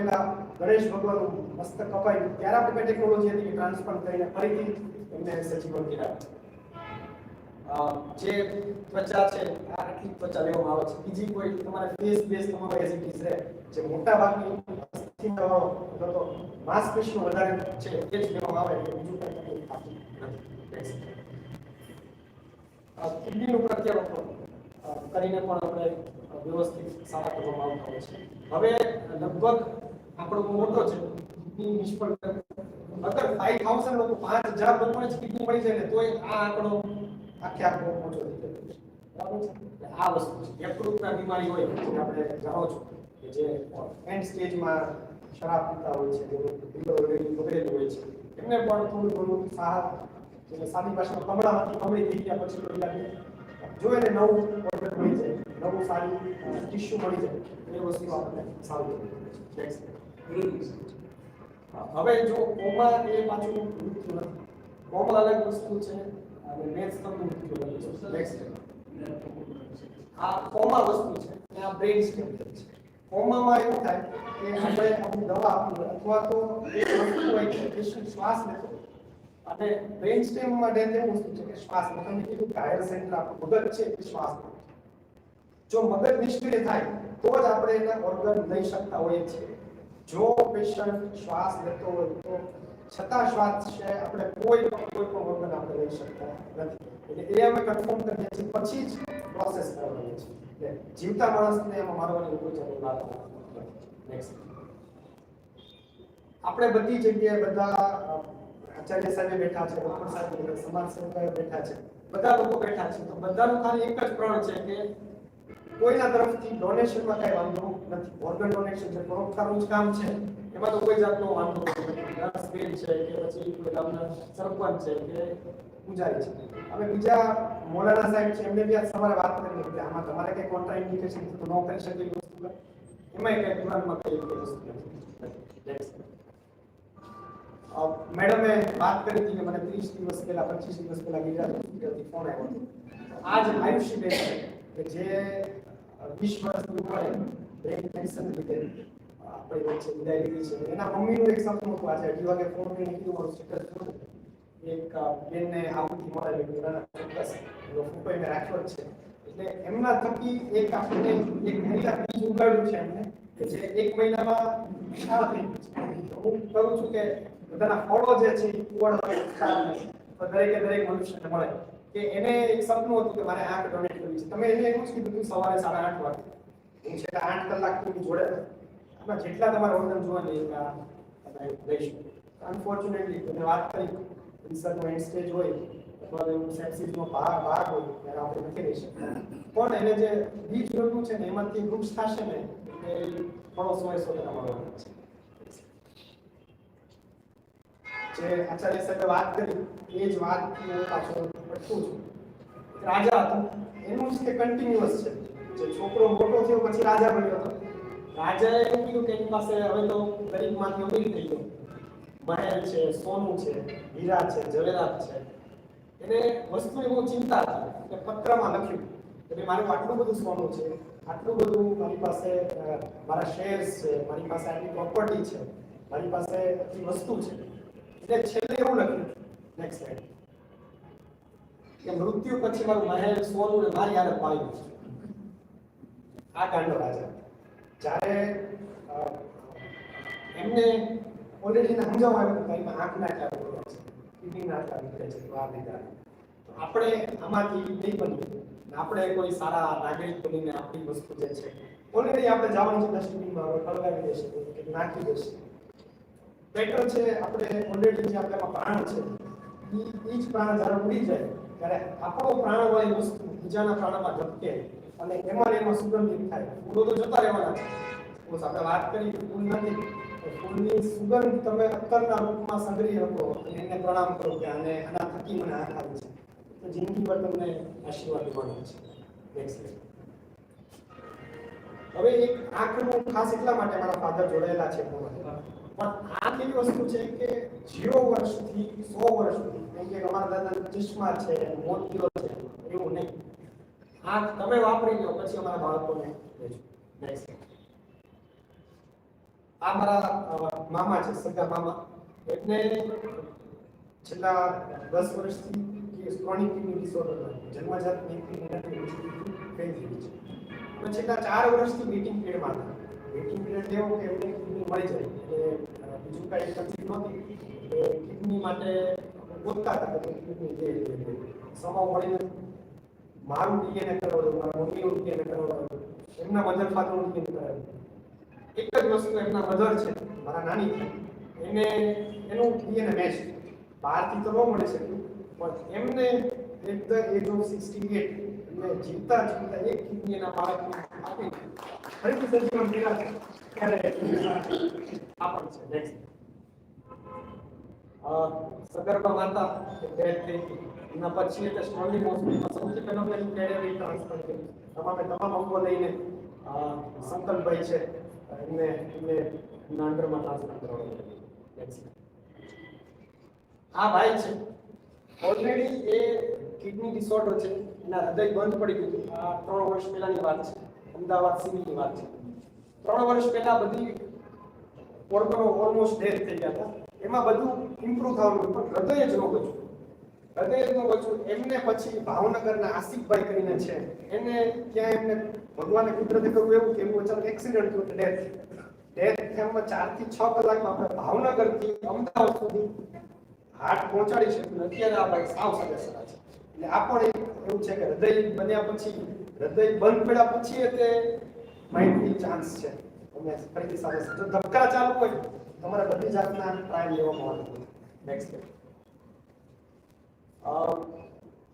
ગણેશ ભગવાનનું મસ્તક કપાયું ત્યારે આપણે ટેકનોલોજી હતી કે ટ્રાન્સપ્લાન્ટ કરીને ફરીથી એમને સજીવન કર્યા. જે ત્વચા છે આ આટલી ત્વચા લેવામાં આવે છે. બીજી કોઈ તમારે ફેસ બેઝ તમારો એઝ ઇટ ઇઝ રહે, જે મોટા ભાગની અસ્થિવાળો તો માંસપેશીઓ વધારે છે એ જ લેવામાં આવે, બીજું કંઈ નથી. કિડનીનું પ્રત્યારોપણ કરીને પણ આપણે વ્યવસ્થિત સારા કરવામાં આવતા હોય છે. હવે લગભગ આંકડો મોટો છે. કિડની નિષ્ફળ અગર 5000 લોકો 5000 લોકોને જ કિડની મળી જાય ને તોય આ આંકડો આખો ઓછો થઈ જાય. બરાબર છે. આ વસ્તુ છે યકૃતના બીમારી હોય જે આપણે જાણો છો કે જે એન્ડ સ્ટેજમાં શરાબ પીતા હોય છે, જે બગડેલું હોય છે, એમને પણ થોડું ઘણું સારા એટલે સાદી ભાષામાં કમળામાંથી કમળી થઈ ગયા પછી કોઈ લાગે જો એને નવું ઓર્ગન મળી જાય, નવું સારી ટિશ્યુ મળી જાય એ વસ્તુ આપણને સારું છે. હવે જો કોમા એ પાછું મૃત્યુ નથી, કોમા અલગ વસ્તુ છે અને મેથ્સ તો મૃત્યુ અલગ છે. નેક્સ્ટ આ કોમા વસ્તુ છે અને આ બ્રેન સ્ટેમ છે. કોમામાં એવું થાય કે આપણે આપણી દવા આપી અથવા તો એ વસ્તુ હોય કે પેશન્ટ શ્વાસ લેતો અને બ્રેન સ્ટેમમાં ડેન્જર વસ્તુ છે કે શ્વાસ લે. તમે કીધું કે હાયર સેન્ટર આપણું મગજ છે એ શ્વાસ લે. જો મગજ નિષ્ક્રિય થાય તો જ આપણે એના ઓર્ગન લઈ શકતા હોઈએ છીએ. જો પેશન્ટ શ્વાસ લેતો હોય તો છતાં શ્વાસ છે આપણે કોઈ પણ ઓર્ગન આપણે લઈ શકતા નથી. એટલે એ અમે કન્ફર્મ કરીએ છીએ પછી જ પ્રોસેસ કરવાની છે. જીવતા માણસને એમાં મારવાની કોઈ જરૂર નથી. નેક્સ્ટ આપણે બધી જગ્યાએ બધા આચાર્ય સાહેબ બેઠા છે, ડોક્ટર સાહેબ બેઠા, સમાજ સેવકો બેઠા છે, બધા લોકો બેઠા છે. તો બધાનું ખાલી એક જ પ્રણ છે કે કોઈના તરફથી ડોનેશનમાં કઈ વાંધો નથી. ઓર્ગન ડોનેશન છે પરોપકારનું જ કામ છે, એમાં તો કોઈ જાતનો વાંધો નથી. નર્સબેન છે કે પછી કોઈ ગામના સરપંચ છે કે પૂજારી છે. હવે બીજા મોલાના સાહેબ છે એમને બી આજ સવારે વાત કરી કે આમાં તમારે કઈ કોન્ટ્રા ઇન્ડિકેશન તો ન કરી શકે એવી વસ્તુ એમાં કઈ કુરાનમાં કઈ વસ્તુ નથી. મેડમે વાત કરી હતી કે મને 30 દિવસ પહેલા 25 દિવસ પહેલા ગુજરાત હોસ્પિટલથી ફોન આવ્યો હતો. આજ આયુષી બેન કે જે 20 વર્ષની ઉંમરે બ્રેન કેન્સર લીધે આપણી વચ્ચે વિદાય લીધી છે. એના મમ્મીનું એક સપનું હતું. આજે 2 વાગે ફોન કરીને કીધું મારું સ્ટેટસ જોયું એક બેનને આવતી મળેલી ગુનાના ચોક્કસ એનો ફોટો મેં રાખ્યો જ છે. એટલે એમના થકી એક આપણને એક મહિલા બીજ ઉગાડ્યું છે એમને કે જે 1 મહિનામાં વિશાળ થઈ ગયું છે. હું કહું છું કે બધાના ફળો જે છે એ કુવળ તો દરેક મનુષ્યને મળે કે એને એક સપનું હતું કે મારે આંખ ડોનેટ કરવી છે. તમે એને એવું જ કીધું કે સવારે 8:30 વાગે હું છે 8 કલાક ની જોડે આમાં જેટલા તમારા ઓર્ગન જોવાની તમે લઈશું. અનફોર્ચ્યુનેટલી તમે વાત કરી રિસર્ચનો એન્ડ સ્ટેજ હોય અથવા એવું સેપ્સિસનો ભાગ હોય ત્યારે આપણે નથી રહી શકતા. પણ એને જે બીજ રોપવું છે ને એમાંથી વૃક્ષ થશે ને એ ફળો 100% મળવાના છે. જે આચાર્ય સાહેબે વાત કરી એ જ વાત પાછળ પટકું છું. રાજા હતો એનું જ તે કન્ટિન્યુઅસ છે. જે છોકરો મોટો થયો પછી રાજા બન્યો હતો. રાજાએ એવું કીધું કે એની પાસે હવે તો ગરીબમાંથી અમીર થઈ ગયો, મહેલ છે, સોનું છે, હીરા છે, જવેરાત છે. એને વસ્તુની બહુ ચિંતા હતી કે પત્રમાં લખ્યું કે મારું આટલું બધું સોનું છે, આટલું બધું મારી પાસે મારા શેર્સ છે, મારી પાસે આટલી પ્રોપર્ટી છે, મારી પાસે આટલી વસ્તુ છે. એટલે છેલ્લે એવું લખ્યું નેક્સ્ટ સ્લાઇડ કે મૃત્યુ પછી મારું મહેલ સોનું ને મારી હારે પાળ્યું છે. આ કાંડો રાજા જ્યારે એમને ઓલરેડી સમજાવવા આવ્યું કે એમાં આંખના ચાલુ છે, કિડનીના ચાલુ છે, બહાર લીધા. આપણે આમાંથી નહીં બનીએ, આપણે કોઈ સારા નાગરિક બનીને આપણી વસ્તુ જે છે ઓલરેડી આપણે જવાનું છે ડસ્ટબિનમાં ફળગાવી દેશે કે નાખી દેશે. બેટર છે આપણે ઓલરેડી જે આપણામાં પ્રાણ છે એ જ પ્રાણ જ્યારે ઉડી જાય ત્યારે આપણો પ્રાણવાળી વસ્તુ બીજાના પ્રાણમાં ધબકે અને એમાં સુગંધિત થાય. ફૂલો તો જતા રહેવાના છે. આપણે વાત કરી ફૂલ નથી, ફૂલની સુગંધ તમે અત્તરના રૂપમાં સંગ્રહી શકો અને એને પ્રણામ કરો કે આના થકી મને આંખ આવી છે તો જિંદગી પર તમને આશીર્વાદ મળે છે. નેક્સ્ટ હવે એક આંખનું ખાસ એટલા માટે મારા ફાધર જોડાયેલા છે પણ આંખ એવી વસ્તુ છે કે 0 વર્ષથી 100 વર્ષ સુધી કેમ કે અમારા દાદા ચશ્મા છે, મોતીઓ છે એવું નહીં. આંખ તમે વાપરી લો પછી અમારા બાળકોને દેજો. નેક્સ્ટ આ મારા મામા છે, સગા મામા. એટલે છેલ્લા 10 વર્ષથી ક્રોનિક કિડની ડિસઓર્ડર જન્મજાત કિડની ફેલ થઈ ગઈ છે. તો છેલ્લા 4 વર્ષથી વેઇટિંગ પીરિયડમાં હતા. વેઇટિંગ પીરિયડ લેવો કે એમને કિડની મળી જાય એટલે બીજું કાંઈ તકલીફ નહોતી. કિડની માટે ગોતતા હતા કે કિડની લે સમાવ મળી નથી. મારું ડીએનએ કરાવ્યું, મારા મમ્મીનું ડીએનએ કરાવ્યું, એમના મધર ફાધરનું ડીએનએ કરાવ્યું. એક જ વસ્તુ એમના મધર છે મારા નાની એને એનું ડીએનએ મેચ બહારથી તો ન મળી શક્યું પણ એમને એટ ધ એજ ઓફ 68 એમને જીવતા એક કિડની એના બાળકને આપી ફરીથી સજીવન કર્યા છે ત્યારે આ પણ છે. નેક્સ્ટ સગર્ભા માતા ડેથ થઈ હતી. એના પછી તે સ્ટર્લિંગ હોસ્પિટલમાં સૌથી પહેલો કેડેરી ટ્રાન્સફર કર્યું. તમામ અંગો લઈને સંકલ્પભાઈ છે એમને એમના અંડરમાં ટ્રાન્સફર કરવામાં આવ્યું. આ ભાઈ છે ઓલરેડી એ કિડની ડિસઓર્ડર છે, એના હૃદય બંધ પડી ગયું હતું. આ 3 વર્ષ પહેલાની વાત છે, અમદાવાદ સિવિલની વાત છે. 3 વર્ષ પહેલા બધી ઓર્ગનો ઓલમોસ્ટ ડેથ થઈ ગયા હતા. એમાં બધું ઇમ્પ્રૂવ થવાનું પણ હૃદય જ ન બચ્યું. એમને પછી ભાવનગરના આસિફભાઈ કરીને છે, એને ત્યાં એમને ભગવાને કુદરતે કર્યું એવું કે એનું અચાનક એક્સિડન્ટ થયું, ડેથ થયામાં 4 થી 6 કલાકમાં આપણે ભાવનગરથી અમદાવાદ સુધી હાર્ટ પહોંચાડી શકીએ. અત્યારે આ ભાઈ સાવ સદસ્ય છે. એટલે આ પણ એવું છે કે હૃદય બન્યા પછી, હૃદય બંધ પડ્યા પછી તે માઇન્ડની ચાન્સ છે. અને ફરીથી સામે જો ધબકા ચાલુ હોય તમારે બધી જાતના ટ્રાયલ લેવામાં આવે. નેક્સ્ટ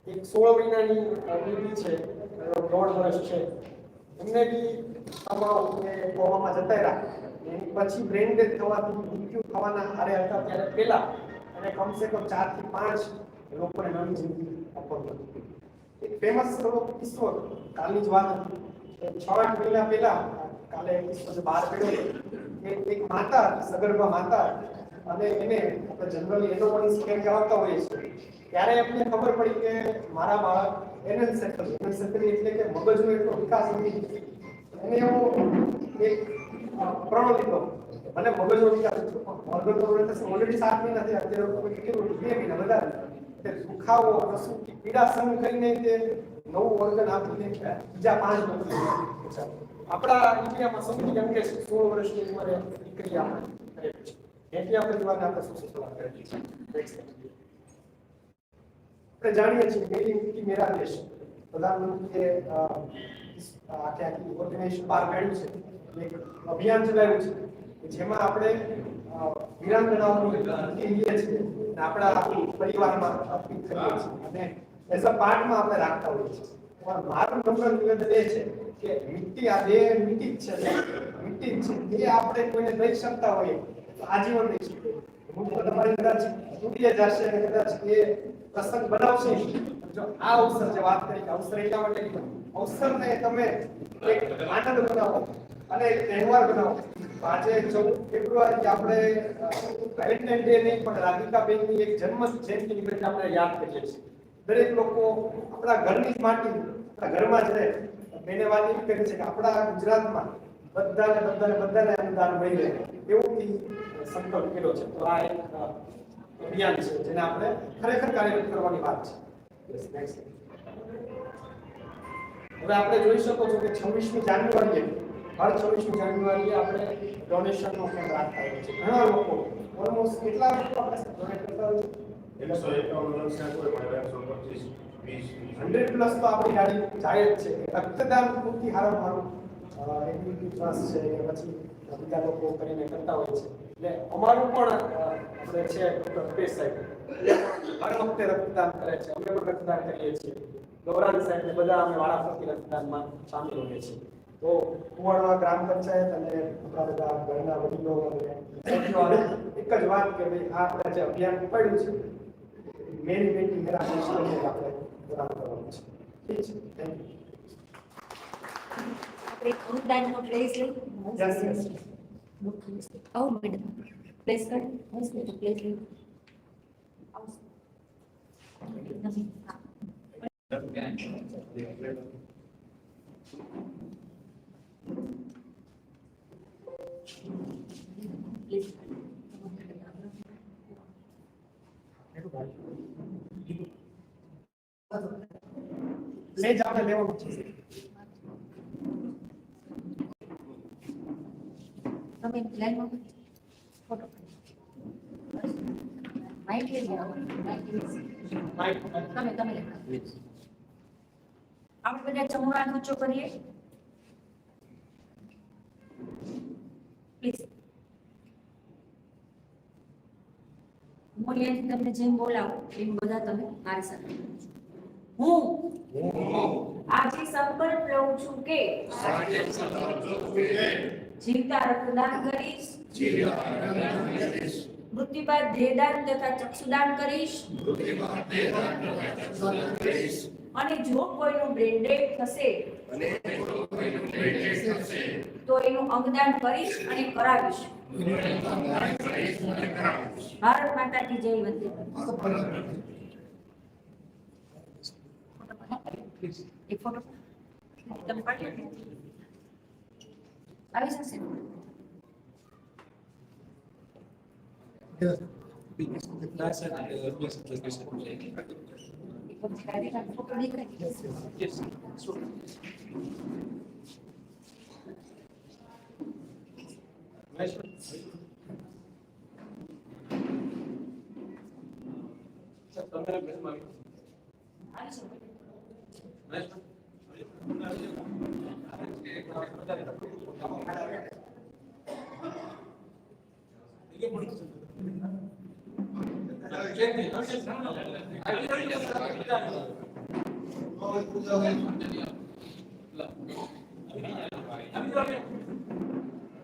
એક 16 મહિનાની બેબી છે, 1.5 વર્ષ છે. એમને બી કોમામાં જતા રહ્યા. એની પછી બ્રેન ડેથ થવાથી મૃત્યુ થવાના હારે હતા ત્યારે પહેલા અને કમસે કમ 4 થી 5 લોકોને નવી જિંદગી આપવામાં આવી. એક ફેમસ કિસ્સો કાલની જ વાત હતી. 6-8 મહિના પહેલા કાલે કિસ્સો જે બહાર પડ્યો એક માતા સગર્ભા માતા અને એને આપણે જનરલી એનોમલી સ્કેન કરાવતા હોઈએ છીએ ત્યારે એમને ખબર પડી કે મારા બાળક એનેન્સેફલી એટલે કે મગજનો એટલો વિકાસ નથી. એને એવો એક પ્રણો લીધો મને મગજનો વિકાસ ઓલરેડી 7 મહિના થયા, અત્યારે કેટલું 2 મહિના વધારે તે દુખાવો રસૂકી પીડા સહન કરીને તે નવું ઓર્ગન આપીને બીજા 5 લોકો આપણા ઇન્ડિયામાં સૌથી કેમ કે 16 વર્ષની ઉંમરે દીકરી આપણે એટલે આપણે જીવનને આપણે સક્સેસફુલ કરીએ છીએ. આપણે જાણીએ છીએ મેડ ઇન ઇન્ડિયા મેરા દેશ પ્રધાનમંત્રીએ આખી ઓર્ગેનાઇઝેશન બહાર કાઢ્યું છે, એક અભિયાન ચલાવ્યું છે જેમાં આપણે વિરાંગનાઓનું લઈએ છીએ અને આપણા પરિવારમાં અર્પિત કરીએ છીએ અને એઝ અ પાર્ટમાં આપણે રાખતા હોઈએ છીએ. પણ મારું નમ્ર નિવેદન એ છે કે મિટ્ટી આ દેહ મિટ્ટી જ છે, મિટ્ટી જ છે. એ આપણે કોઈને દઈ શકતા હોઈએ તો આજીવન દઈ શકીએ. હું તમારી કદાચ તૂટી જશે અને કદાચ એ પ્રસંગ બનાવશે. જો આ અવસર જે વાત કરી કે અવસર એટલા માટે અવસરને તમે એક આનંદ બનાવો અને એક તહેવાર બનાવો. આજે 14 ફેબ્રુઆરી આપણે વેલેન્ટાઇન ડે નહીં પણ રાધિકાબેનની એક જન્મ જયંતિ નિમિત્તે આપણે યાદ કરીએ છીએ. દરેક લોકો આપણા ઘરની જ માટી આપણા ઘરમાં જ રહે. મેને વાત એવી કરી છે કે આપણા ગુજરાતમાં બધાને અનુદાન મળી રહે એવું સંકલ્પ કર્યો છે. તો આ એક અભિયાન છે જેને આપણે ખરેખર કાર્યરત કરવાની વાત છે. હવે આપણે જોઈ શકો છો કે 26મી જાન્યુઆરીએ હર 26મી જાન્યુઆરીએ આપણે ડોનેશનનો કેમ્પ રાખતા હોઈએ છીએ. ઘણા લોકો ઓલમોસ્ટ કેટલા લોકો આપણે ડોનેટ કરતા હોય છે? 100 પ્લસ તો આપણી ગાડી જાય જ છે. રક્તદાન પૂરતી હારું મારું એક્ટિવિટી ટ્રસ્ટ છે કે પછી બીજા લોકો કરીને કરતા હોય છે. એટલે અમારું પણ આપણે છે ડોક્ટર રૂપેશ સાહેબ હર વખતે રક્તદાન કરે છે. અમે પણ રક્તદાન કરીએ છીએ. ગૌરાંગ સાહેબ ને બધા અમે વારાફરતી રક્તદાનમાં સામેલ હોઈએ છીએ. તો કુવાડવા ગ્રામ પંચાયત અને આપણા બધા ઘરના વડીલો અને એક જ વાત કે ભાઈ આ આપણે જે અભિયાન ઉપાડ્યું છે મેન બેટી મેરા દેશ આપણે પૂરા કરવાનું છે. ઠીક છે, થેન્ક યુ. આપણે અનુદાનનો પ્લેસ લઈ યસ યસ આવો મેડમ પ્લેસ કર મસ્ત પ્લેસ લઈ લે જ આપણે લેવાનું છે. તમે લાઈનમાં ફોટો માઇક લઈ આવો માઇક તમે આપણે બધા ચમોડા ઊંચો કરીએ પ્લીઝ. હું અહીંયાથી તમને જેમ બોલાવું એમ બધા તમે મારી સાથે હું આજે સંકલ્પ લઉં છું કે જીવતા રક્તદાન કરીશ મૃત્યુ બાદ દેહદાન તથા ચક્ષુદાન કરીશ અને જો કોઈનું બ્રેન ડેડ થશે તો એનું અંગદાન કરીશ અને કરાવીશ. ભારત માતા કી જય. વંદે એક ફોટો તમે પાડી આવી જશે. ફોટો દેખાય.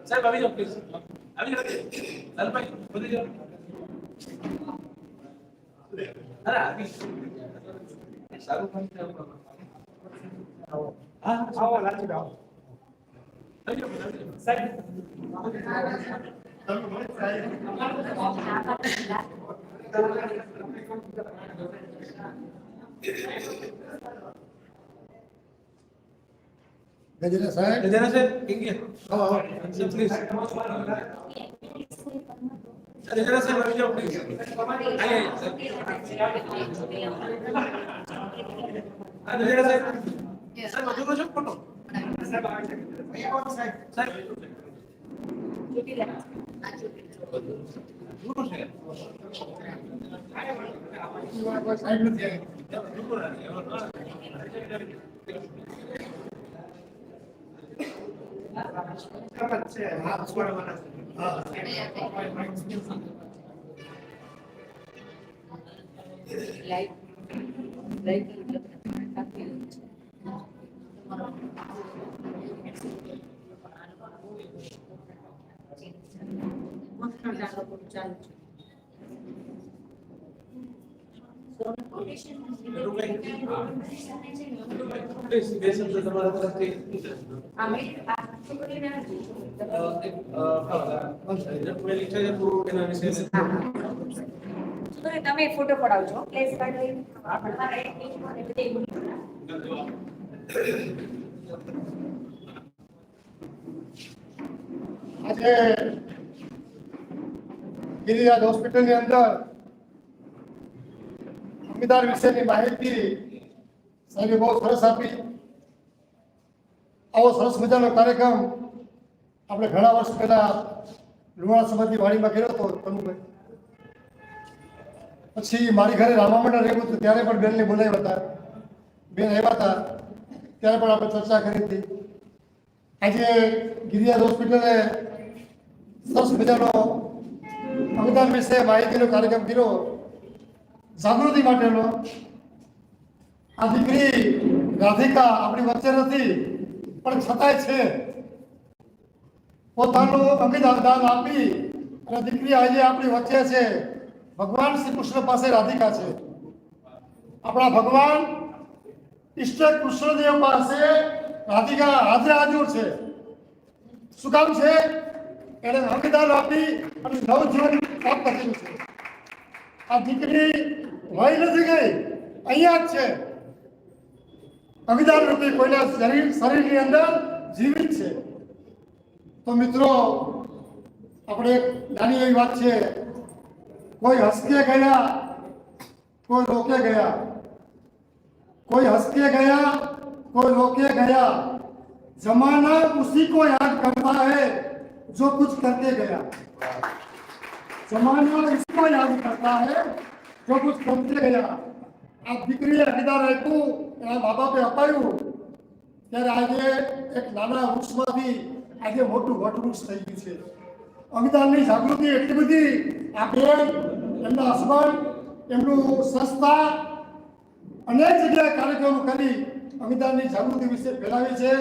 સાહેબ આવી જાઓ પ્લીઝ. આવી જાઓ લાલભાઈ બધી જાઓ. અરે આવી સારું કામ છે. હા આવો લાલજી આવો. આવી જાઓ સાહેબ. ગજેરા સાહેબ. ગજેરા સાહેબ ઇંગ્લિશ. હા પ્લીઝ. ગજેરા સાહેબ આવી જાઓ પ્લીઝ. હા ગજેરા સાહેબ. સાહેબ વધુ છો ફોટો. સાહેબ આવી જાય. અહીંયા કોણ સાહેબ? સાહેબ સાહેબ નથી પ્લીઝ બે શબ્દ તમારા તરફથી. તમે ફોટો પડાવજો પ્લેસ કાર્ડ લઈને. આજે ગિરિરાજ હોસ્પિટલની અંદર અંગદાન વિશેની માહિતી સાહેબે બહુ સરસ આપી. આવો સરસ મજાનો કાર્યક્રમ આપણે ઘણા વર્ષ પહેલા લુણાવાડા સમાજની વાડીમાં કર્યો હતો તનુભાઈ. પછી મારી ઘરે રામામંડળ રહેવું હતું ત્યારે પણ બેનને બોલાવ્યા હતા. બેન આવ્યા હતા ત્યારે પણ આપણે ચર્ચા કરી હતી. આજે ગિરિરાજ હોસ્પિટલે સરસ મજાનો અંગદાન વિશે માહિતીનો કાર્યક્રમ કર્યો જાગૃતિ માટેનો. આ દીકરી રાધિકા આપણી વચ્ચે નથી પણ છતાંય છે. પોતાનું અંગદાન આપી અને દીકરી આજે આપણી વચ્ચે છે. ભગવાન શ્રી કૃષ્ણ પાસે રાધિકા છે. આપણા ભગવાન ઈષ્ટ કૃષ્ણદેવ પાસે રાધિકા હાજરે હાજર છે. શું કામ છે? એને અંગદાન આપી અને નવજીવન પ્રાપ્ત કર્યું છે. આ દીકરી વહી નથી ગઈ, અહીંયા જ છે. અંગદાન રૂપી કોઈના શરીરની અંદર જીવિત છે. તો મિત્રો આપણે એક નાની એવી વાત છે. કોઈ હસકે ગયા, કોઈ રોકે ગયા. कोई हंस के गया, कोई रोके गया. जमाना उसी को याद करता है जो कुछ करके गया. जमाना इसको याद करता है जो कुछ करके गया. आप દીકરીએ અંગદાન આપ્યું, એના મા બાપે અપાયું ત્યારે આજે એક નાના વૃક્ષમાંથી આજે મોટું વટવૃક્ષ થઈ ગયું છે. અંગદાનની જાગૃતિ એટલી બધી આ બેન, એમના હસબન્ડ, એમનું સંસ્થા અનેક જગ્યાએ કાર્યક્રમો કરી અંગદાનની જાગૃતિ વિશે ફેલાવી છે.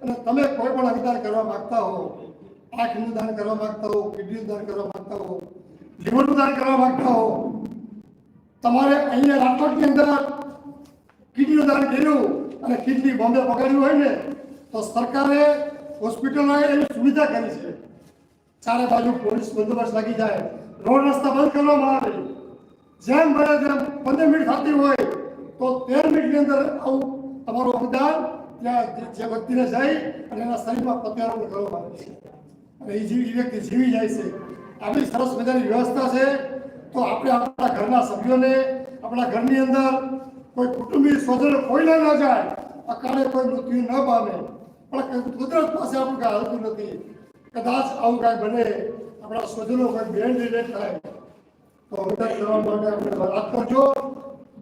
અને તમે કોઈ પણ અંગદાન કરવા માંગતા હો, આંખનું દાન કરવા માંગતા હો, કિડનીનું દાન કરવા માંગતા હો, લીવરનું દાન કરવા માંગતા હો, તમારે અહીંયા રાજકોટની અંદર કિડનીનું દાન કર્યું અને કિડની બોમ્બે પકડ્યું હોય ને તો સરકારે હોસ્પિટલોએ એવી સુવિધા કરી છે. ચારે બાજુ પોલીસ બંદોબસ્ત લાગી જાય, રોડ રસ્તા બંધ કરવામાં આવે, જેમ બને તેમ 15 મિનિટ થતી હોય તો 13 મિનિટની અંદર આવું તમારું અવદાન ત્યાં જે વ્યક્તિને જઈ અને એના શરીરમાં પ્રત્યારોપણ કરવામાં આવે છે અને એ વ્યક્તિ જીવી જાય છે. આવી સરસ મજાની વ્યવસ્થા છે. તો આપણે આપણા ઘરના સભ્યોને, આપણા ઘરની અંદર કોઈ કુટુંબી સ્વજનો કોઈને ન જાય, અકાળે કોઈ મૃત્યુ ન પામે, પણ કુદરત પાસે આપણું કાંઈ હાલતું નથી. કદાચ આવું કાંઈ બને, આપણા સ્વજનો કોઈ બેન રિલેટ થાય તો મદદ કરવા માટે આપણે વાત કરજો.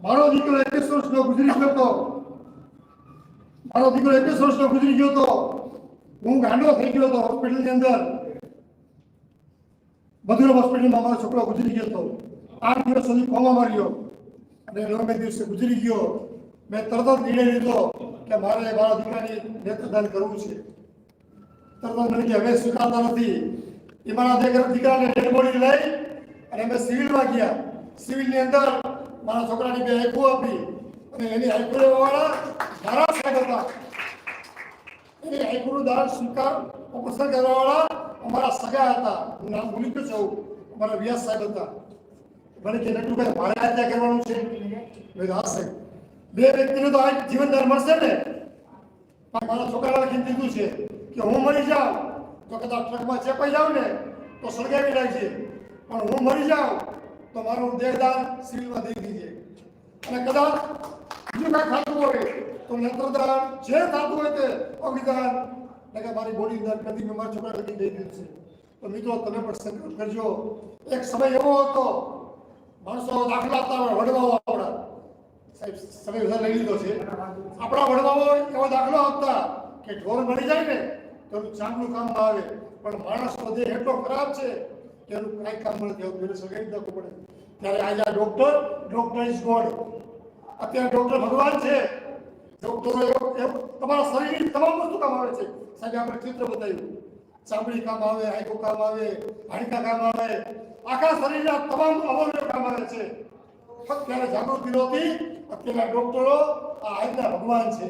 મારો દીકરો 21 વર્ષનો ગુજરી ગયો હતો. મારો દીકરો 21 વર્ષનો ગુજરી ગયો હતો. હું ગાંડો થઈ ગયો હતો હોસ્પિટલની અંદર. મધુરમ હોસ્પિટલમાં મારો છોકરો ગુજરી ગયો હતો. 8 દિવસ સુધી કોમામાં રહ્યો અને 9મે દિવસે ગુજરી ગયો. મેં તરત જ નિર્ણય લીધો કે મારે મારા દીકરાની નેત્રદાન કરવું છે. તરત જ મને કે હવે સ્વીકારતા નથી. એ મારા દીકરાને ડેડ બોડી લઈ અને અમે સિવિલમાં ગયા. સિવિલની અંદર મારા છોકરાની 2 આંખો આપી અને એની આંખો લેવાવાળા મારા સાહેબ હતા. એની આંખોનું દાન સ્વીકાર ઓપરેશન કરવાવાળા અમારા સગા હતા. હું નામ ભૂલી ગયો છું. અમારા વ્યાસ સાહેબ હતા. મને કે નટુભાઈ મારે હત્યા કરવાનું છે. મેં હા સાહેબ, 2 વ્યક્તિને તો આ જીવનદાન મળશે ને. પણ મારા છોકરાને કીધું છે કે હું મરી જાઉં તો કદાચ ટ્રકમાં ચેપાઈ જાઉં ને તો સળગાવી નાખજે, પણ હું મરી જાઉં તો મારું દેહદાન સિવિલમાં દઈ દીજે. અને કદાચ બીજું કાંઈ થતું હોય તો નેત્રદાન જે થતું હોય તે અવિદાન એટલે મારી બોડી દાન કરી મેં મારા છોકરા લગી દઈ દીધું છે. તો મિત્રો તમે પણ સંકલ્પ કરજો. એક સમય એવો હતો માણસો દાખલા આપતા વડવાઓ આપણા સાહેબ સમય વધારે લઈ લીધો છે. આપણા વડવાઓ એવો દાખલો આપતા કે ઢોર મરી જાય ને તો એનું ચાંદનું કામ આવે, પણ માણસનો દેહ એટલો ખરાબ છે કે એનું કાંઈ કામ નથી આવતું, એને સગાઈ નાખવું પડે. ત્યારે આજે આ ડોક્ટર ઇઝ ગોડ. અત્યારે ડોક્ટર ભગવાન છે. ડોક્ટરો તમારા શરીરની તમામ વસ્તુ કામ આવે છે. સાહેબ આપણે ચિત્ર બતાવ્યું, ચામડી કામ આવે, આંખો કામ આવે, હાડકા કામ આવે, આખા શરીરના તમામ અવયવો કામ આવે છે. અત્યારે જાગૃતિ નહોતી, અત્યારના ડોક્ટરો આ આજના ભગવાન છે.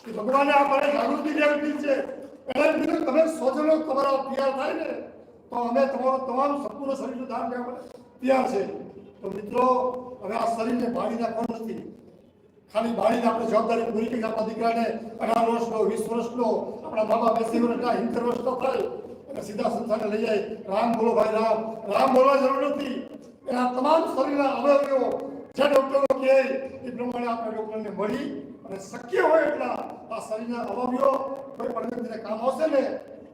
કે ભગવાને આપણને જાગૃતિ લેવી છે. એટલે કીધું તમે સ્વજનો તમારા તૈયાર થાય ને તો અમે તમારું તમામ સંપૂર્ણ શરીરનું દાન કરવા તૈયાર છે. તો મિત્રો હવે આ શરીરને બાળી નાખવાનું નથી. ખાલી બાળીને આપણે જવાબદારી પૂરી કરી આપણા દીકરાને 18 વર્ષનો 20 વર્ષનો આપણા મા બાપ 80 વર્ષના 70 વર્ષનો થાય અને સીધા સંસ્થાને લઈ જાય. રામ બોલો ભાઈ રામ. રામ બોલવા જરૂર નથી. એના તમામ શરીરના અવયવો જે ડોક્ટરો કહે એ પ્રમાણે આપણે ડોક્ટરને મળી અને શક્ય હોય એટલા આ શરીરના અવયવો કોઈ પણ વ્યક્તિને કામ આવશે ને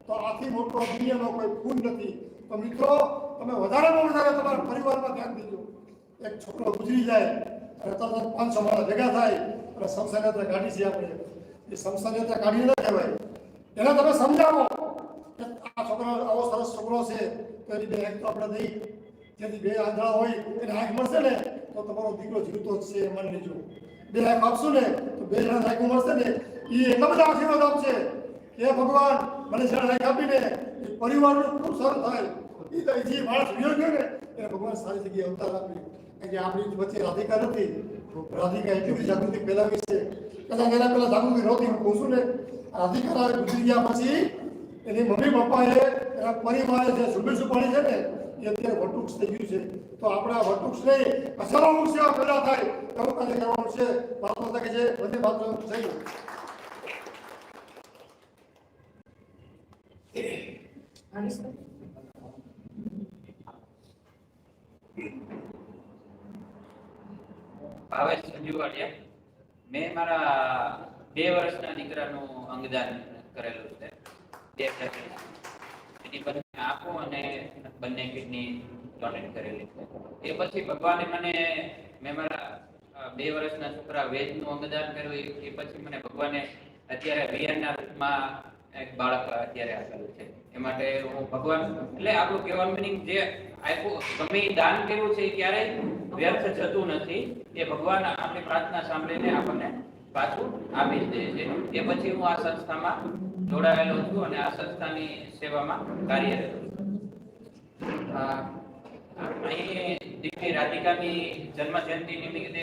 તો આથી મોટો દુનિયાનો કોઈ ખૂન નથી. તો મિત્રો તમે વધારેમાં વધારે તમારા પરિવારમાં ધ્યાન દેજો. એક છોકરો ગુજરી જાય અને તરત 500 માણસ ભેગા થાય અને સંસ્થાનેત્ર કાઢી છે આપણે. એ સંસ્થાનેત્ર કાઢી ન કહેવાય. એને તમે સમજાવો કે આ છોકરો આવો સરસ છોકરો છે તો એની 2 આંખ તો આપણે દઈ, જેથી 2 આંધળા હોય એને આંખ મળશે ને તો તમારો દીકરો જીવતો જ છે, માની લેજો. 2 આંખ આપશું ને તો 2 જણા આંખ મળશે ને એ એટલા બધા આશીર્વાદ આપશે કે ભગવાન મને જણા આંખ આપીને એ પરિવારનું ખૂબ સારું થાય. એ તો જે માણસ વિયો ગયો ને એને ભગવાન સારી જગ્યાએ અવતાર આપી. કે આપણી વચ્ચે રાધિકા નથી. રાધિકા એટલી બધી જાગૃતિ ફેલાવી છે. કદાચ એના પહેલા જાગૃતિ નહોતી. હું કહું છું ને રાધિકા ગુજરી ગયા પછી એની મમ્મી પપ્પાએ એના પરિવારે જે ઝુંબેશ પાડી છે ને એ અત્યારે વટવૃક્ષ થઈ ગયું છે. તો આપણે આ વટવૃક્ષ નહીં હજારો વૃક્ષ એવા પેદા થાય એવું કાર્ય કરવાનું છે. ભારત માતા કે જે બધે માત્ર થઈ ભાવેશ સંજુવાડિયા. મેં મારા 2 વર્ષના દીકરાનું અંગદાન કરેલું છે. 2 સેકન્ડ એની બંને આંખો અને બંને કિડની ડોનેટ કરેલી છે. એ પછી ભગવાને મેં મારા 2 વર્ષના છોકરા વેદનું અંગદાન કર્યું. એ પછી મને ભગવાને અત્યારે વીરના રૂપમાં એક બાળક અત્યારે આપેલું છે. એ માટે હું ભગવાન એટલે આપણું કહેવાનું મિનિંગ જે આપ્યું ગમે દાન કર્યું છે એ ક્યારેય વ્યર્થ જતું નથી. એ ભગવાન આપણી પ્રાર્થના સાંભળીને આપણને પાછું આપી જ દે છે. એ પછી હું આ સંસ્થામાં જોડાયેલો છું અને આ સંસ્થાની સેવામાં કાર્યરત છું. અહીં દીકરી રાધિકાની જન્મ જયંતિ નિમિત્તે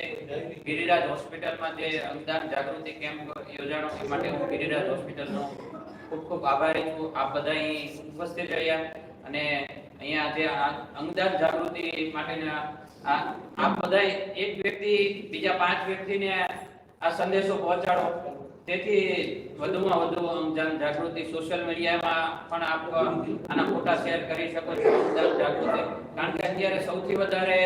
ગિરિરાજ હોસ્પિટલમાં જે અંગદાન જાગૃતિ કેમ્પ યોજાણો એ માટે હું ગિરિરાજ હોસ્પિટલનો ખૂબ ખૂબ આભારી છું. આપ બધા અહીં ઉપસ્થિત રહ્યા અને અહીંયા જે આ અંગદાન જાગૃતિ માટેના આપ બધા એક વ્યક્તિ બીજા 5 વ્યક્તિને આ સંદેશો પહોંચાડો, તેથી વધુમાં વધુ અંગદાન જાગૃતિ સોશિયલ મીડિયામાં પણ આપ આના ફોટા શેર કરી શકો છો. અંગદાન જાગૃતિ કારણ કે અત્યારે સૌથી વધારે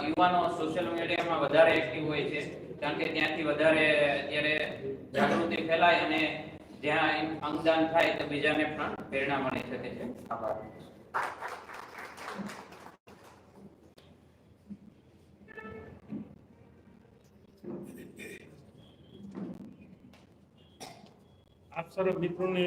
યુવાનો સોશિયલ મીડિયામાં વધારે એક્ટિવ હોય છે, કારણ કે ત્યાંથી વધારે અત્યારે જાગૃતિ ફેલાય અને જ્યાં અંગદાન થાય તો બીજાને પણ પ્રેરણા મળી શકે છે. આભાર. આપ સર્વ મિત્રોને